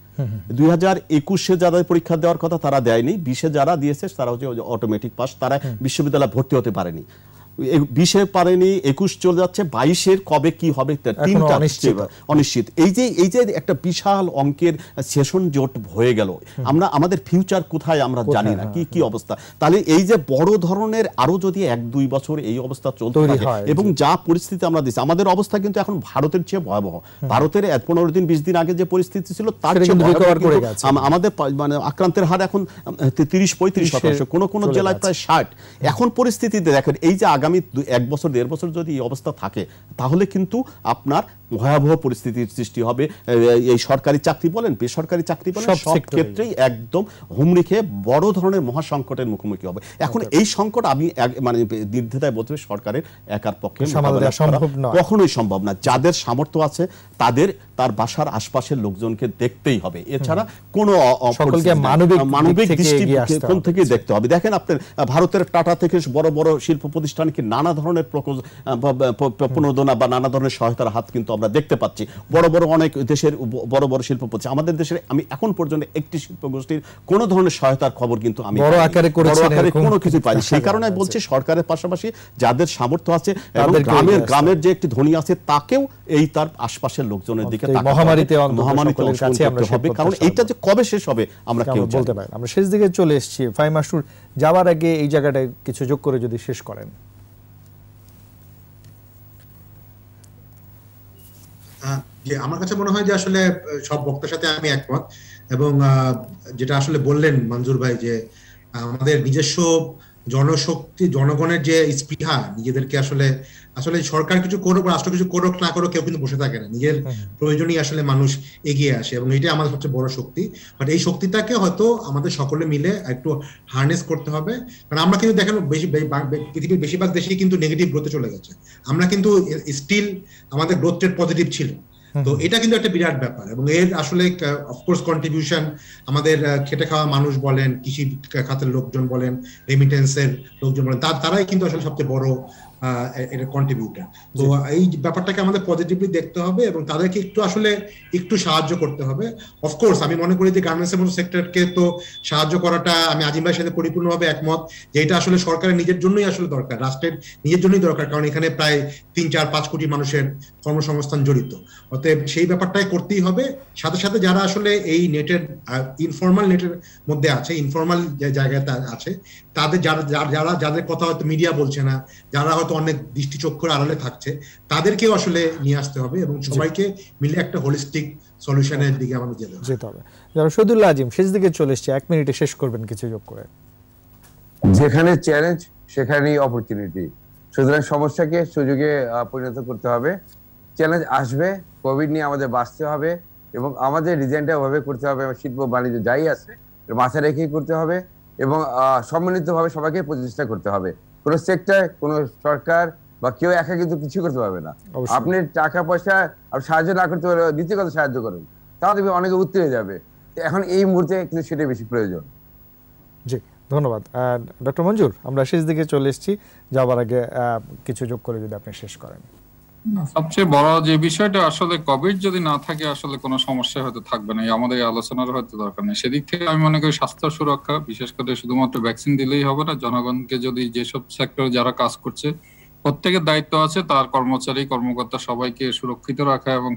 2021-এ যারা পরীক্ষা দেওয়ার কথা তারা দেয়নি, 20-এ যারা দিয়েছে তারা হচ্ছে অটোমেটিক পাস, তারা বিশ্ববিদ্যালয়ে ভর্তি হতে পারেনি। 20-এ পারেনি, 21 চলে যাচ্ছে, 22-এর কবে কি হবে তিনটা অনিশ্চিত। এই যে একটা বিশাল অঙ্কের সেশন জোট হয়ে গেল, আমাদের ফিউচার কোথায় আমরা জানি না, কি অবস্থা। তাহলে এই যে বড় ধরনের আরো যদি 1-2 বছর এই অবস্থা চলতে থাকে, এবং যা পরিস্থিতি আমরা দিচ্ছি, আমাদের অবস্থা কিন্তু এখন ভারতের চেয়ে ভয়াবহ। ভারতের 15 দিন 20 দিন আগে যে পরিস্থিতি ছিল তার আমাদের মানে আক্রান্তের হার এখন 30-35%, কোন জেলায় প্রায় 60। এখন পরিস্থিতিতে দেখেন এই যে আগামী 1 বছর 1.5 বছর যদি এই অবস্থা থাকে, তাহলে কিন্তু আপনার ভয়াবহ পরিস্থিতির সৃষ্টি হবে। এই সরকারি চাকরি বলেন, বেসরকারি চাকরি বলেন, সব ক্ষেত্রেই একদম হুমড়ি খেয়ে বড় ধরনের মহাসংকটের মুখোমুখি হবে। এখন এই সংকট আমি মানে নির্দ্বিধায় বলতে সরকারের একার পক্ষে কখনোই সম্ভব না। যাদের সামর্থ্য আছে তার বাসার আশপাশের লোকজনকে দেখতেই হবে, এছাড়া কোনো মানবিক দৃষ্টিকোণ থেকে দেখতে হবে। দেখেন আপনার ভারতের টাটা থেকে বড় বড় শিল্প প্রতিষ্ঠানকে নানা ধরনের প্রণোদনা বা নানা ধরনের সহায়তার হাত কিন্তু আমরা দেখতে পাচ্ছি। বড় বড় অনেক দেশের বড় বড় শিল্প প্রতিষ্ঠান, আমাদের দেশের আমি এখন পর্যন্ত একটি শিল্প গোষ্ঠীর কোন ধরনের সহায়তার খবর কিন্তু আমি বড় আকারে কোনো কিছু পাইনি। সেই কারণে বলছি সরকারের পাশাপাশি যাদের সামর্থ্য আছে এবং গ্রামের যে একটি ধনী আছে তাকেও এই তার আশপাশের লোকজনের দিকে মহামারীতে হবে, কারণ এইটা যে কবে শেষ হবে আমরা কেউ বলতে পারি। আমরা শেষ দিকে চলে এসেছি। ফাহিম মাসরুর, যাওয়ার আগে এই জায়গাটায় কিছু যোগ করে যদি শেষ করেন। আমার কাছে মনে হয় যে আসলে সব বক্তার সাথে আমি একমত, এবং যেটা আসলে বললেন মঞ্জুর ভাই যে আমাদের নিজস্ব জনশক্তি, জনগণের যে স্পৃহা, নিজেদেরকে আসলে সরকার কিছু করুক, রাষ্ট্র কিছু করুক না করুক, কেউ কিন্তু বসে থাকে না, নিজের প্রয়োজনই আসলে মানুষ এগিয়ে আসে, এবং এটাই আমাদের সবচেয়ে বড় শক্তি। বাট এই শক্তিটাকে হয়তো আমাদের সকলে মিলে একটু হার্নেস করতে হবে, কারণ আমরা কিন্তু দেখেন পৃথিবীর বেশিরভাগ দেশেই কিন্তু নেগেটিভ গ্রোথে চলে গেছে, আমরা কিন্তু স্টিল আমাদের গ্রোথ রেট পজিটিভ ছিল। তো এটা কিন্তু একটা বিরাট ব্যাপার, এবং এর আসলে অফকোর্স কন্ট্রিবিউশন আমাদের খেটে খাওয়া মানুষ বলেন, কৃষি খাতের লোকজন বলেন, রেমিটেন্সের লোকজন বলেন, তারাই কিন্তু আসলে সবচেয়ে বড় এটা কন্ট্রিবিউটার। তো এই ব্যাপারটাকে আমাদের পজিটিভলি দেখতে হবে এবং তাদেরকে একটু সাহায্য করতে হবে। অফকোর্স আমি মনে করি যে গার্মেন্টসের মতো সেক্টরকে তো সাহায্য করাটা, আমি আজিম ভাইয়ের সাথে পরিপূর্ণভাবে একমত যে এটা আসলে সরকারের নিজের জন্যই আসলে দরকার, রাষ্ট্রের নিজের জন্যই দরকার, কারণ এখানে প্রায় 3-4-5 কোটি মানুষের কর্মসংস্থান জড়িত। অতএব সেই ব্যাপারটাই করতেই হবে। সাথে সাথে যারা আসলে এই নেটের ইনফর্মাল নেটের মধ্যে আছে, ইনফর্মাল যে জায়গাতে আছে, যাদের কথা হয়তো মিডিয়া বলছে না, যারা হয়তো অনেক দৃষ্টিচক্ষুর আড়ালে থাকছে, তাদেরকেও আসলে নিয়ে আসতে হবে এবং সবাইকে মিলে একটা হোলিস্টিক সলিউশনের দিকে আমাদের যেতে হবে। যারা শহীদুল্লাহ আজিম, শেষ দিকে চলে এসেছে, 1 মিনিটে শেষ করবেন কিছু যোগ করে। যেখানে চ্যালেঞ্জ সেখানেই অপরচুনিটি, সুতরাং সমস্যাকে সুযোগে পরিণত করতে হবে। চ্যালেঞ্জ আসবে, কোভিড নিয়ে আমাদের বাঁচতে হবে এবং আমাদের ডিজাইনটা ওভাবে করতে হবে, শিল্প বাণিজ্য যাই আছে মাথায় রেখেই করতে হবে এবং সম্মিলিতভাবে সবাইকে প্রচেষ্টা করতে হবে। কোনো সেক্টর, কোনো সরকার বা কেউ একা কিন্তু কিছু করতে পারবে না। অবশ্যই। আপনি টাকা পয়সা আর সাহায্য না করতে পারলে নীতিগত সাহায্য করুন, তাহলে অনেকে উত্তরে যাবে। এখন এই মুহূর্তে কিন্তু সেটাই বেশি প্রয়োজন। জি, ধন্যবাদ। ডক্টর মঞ্জুর, আমরা শেষ দিকে চলে এসেছি, যাওয়ার আগে কিছু যোগ করে যদি আপনি শেষ করেন। সবচেয়ে বড় যে বিষয়টা আসলে কোভিড যদি না থাকে আসলে কোনো সমস্যা হয়তো থাকবে না, আমাদের আলোচনার হয়তো দরকার নেই। সেদিক থেকে আমি মনে করি স্বাস্থ্য সুরক্ষা, বিশেষ করে শুধুমাত্র ভ্যাকসিন দিলেই হবে না, জনগণকে যদি যেসব সেক্টরে যারা কাজ করছে প্রত্যেকের দায়িত্ব আছে তার কর্মচারী কর্মকর্তা সবাইকে সুরক্ষিত রাখা এবং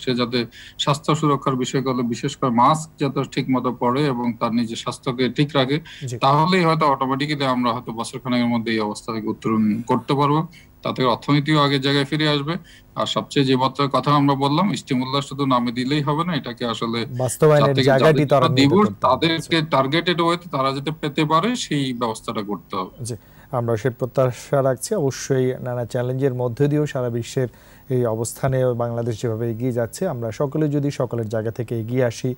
সে যাতে স্বাস্থ্য সুরক্ষার বিষয়গুলো বিশেষ করে মাস্ক যাতে ঠিক মতো পরে এবং তার নিজের স্বাস্থ্যকে ঠিক রাখে, তাহলেই হয়তো অটোমেটিক্যালি আমরা হয়তো বছরখানেকের মধ্যে এই অবস্থা থেকে উত্তরণ করতে পারবো। তাতে অর্থনীতিও আগের জায়গায় ফিরে আসবে। আর সবচেয়ে যে কথা আমরা বললাম, স্টিমুলাস শুধু নামে দিলেই হবে না, এটাকে আসলে বাস্তবায়নের জায়গাটি দিব তাদেরকে টার্গেটেড ওয়েতে তারা যাতে পেতে পারে সেই ব্যবস্থাটা করতে হবে। জি, আমরা সে প্রত্যাশা রাখছি। অবশ্যই নানা চ্যালেঞ্জের মধ্যে দিয়েও সারা বিশ্বের এই অবস্থানে বাংলাদেশ যেভাবে এগিয়ে যাচ্ছে, আমরা সকলে যদি সকলের জায়গা থেকে এগিয়ে আসি,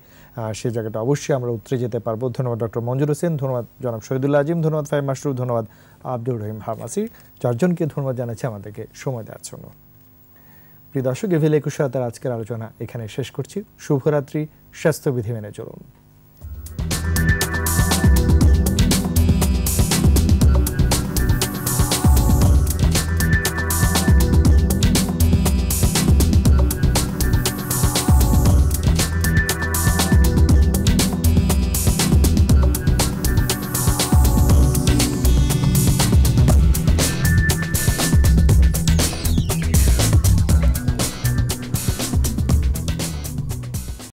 সেই জায়গাটা অবশ্যই আমরা উতরে যেতে পারবো। ধন্যবাদ ডক্টর মঞ্জুর হোসেন, ধন্যবাদ জনাব শহীদুল্লাহ আজিম, ধন্যবাদ ফাহিম মাশরুফ, ধন্যবাদ আব্দুর রহিম ফার্মাসি, চারজনকে ধন্যবাদ জানাচ্ছি আমাদেরকে সময় দেওয়ার জন্য। প্রিয় দর্শক, এভিল 21 রাতের আজকের আলোচনা এখানে শেষ করছি। শুভরাত্রি, স্বাস্থ্যবিধি মেনে চলুন।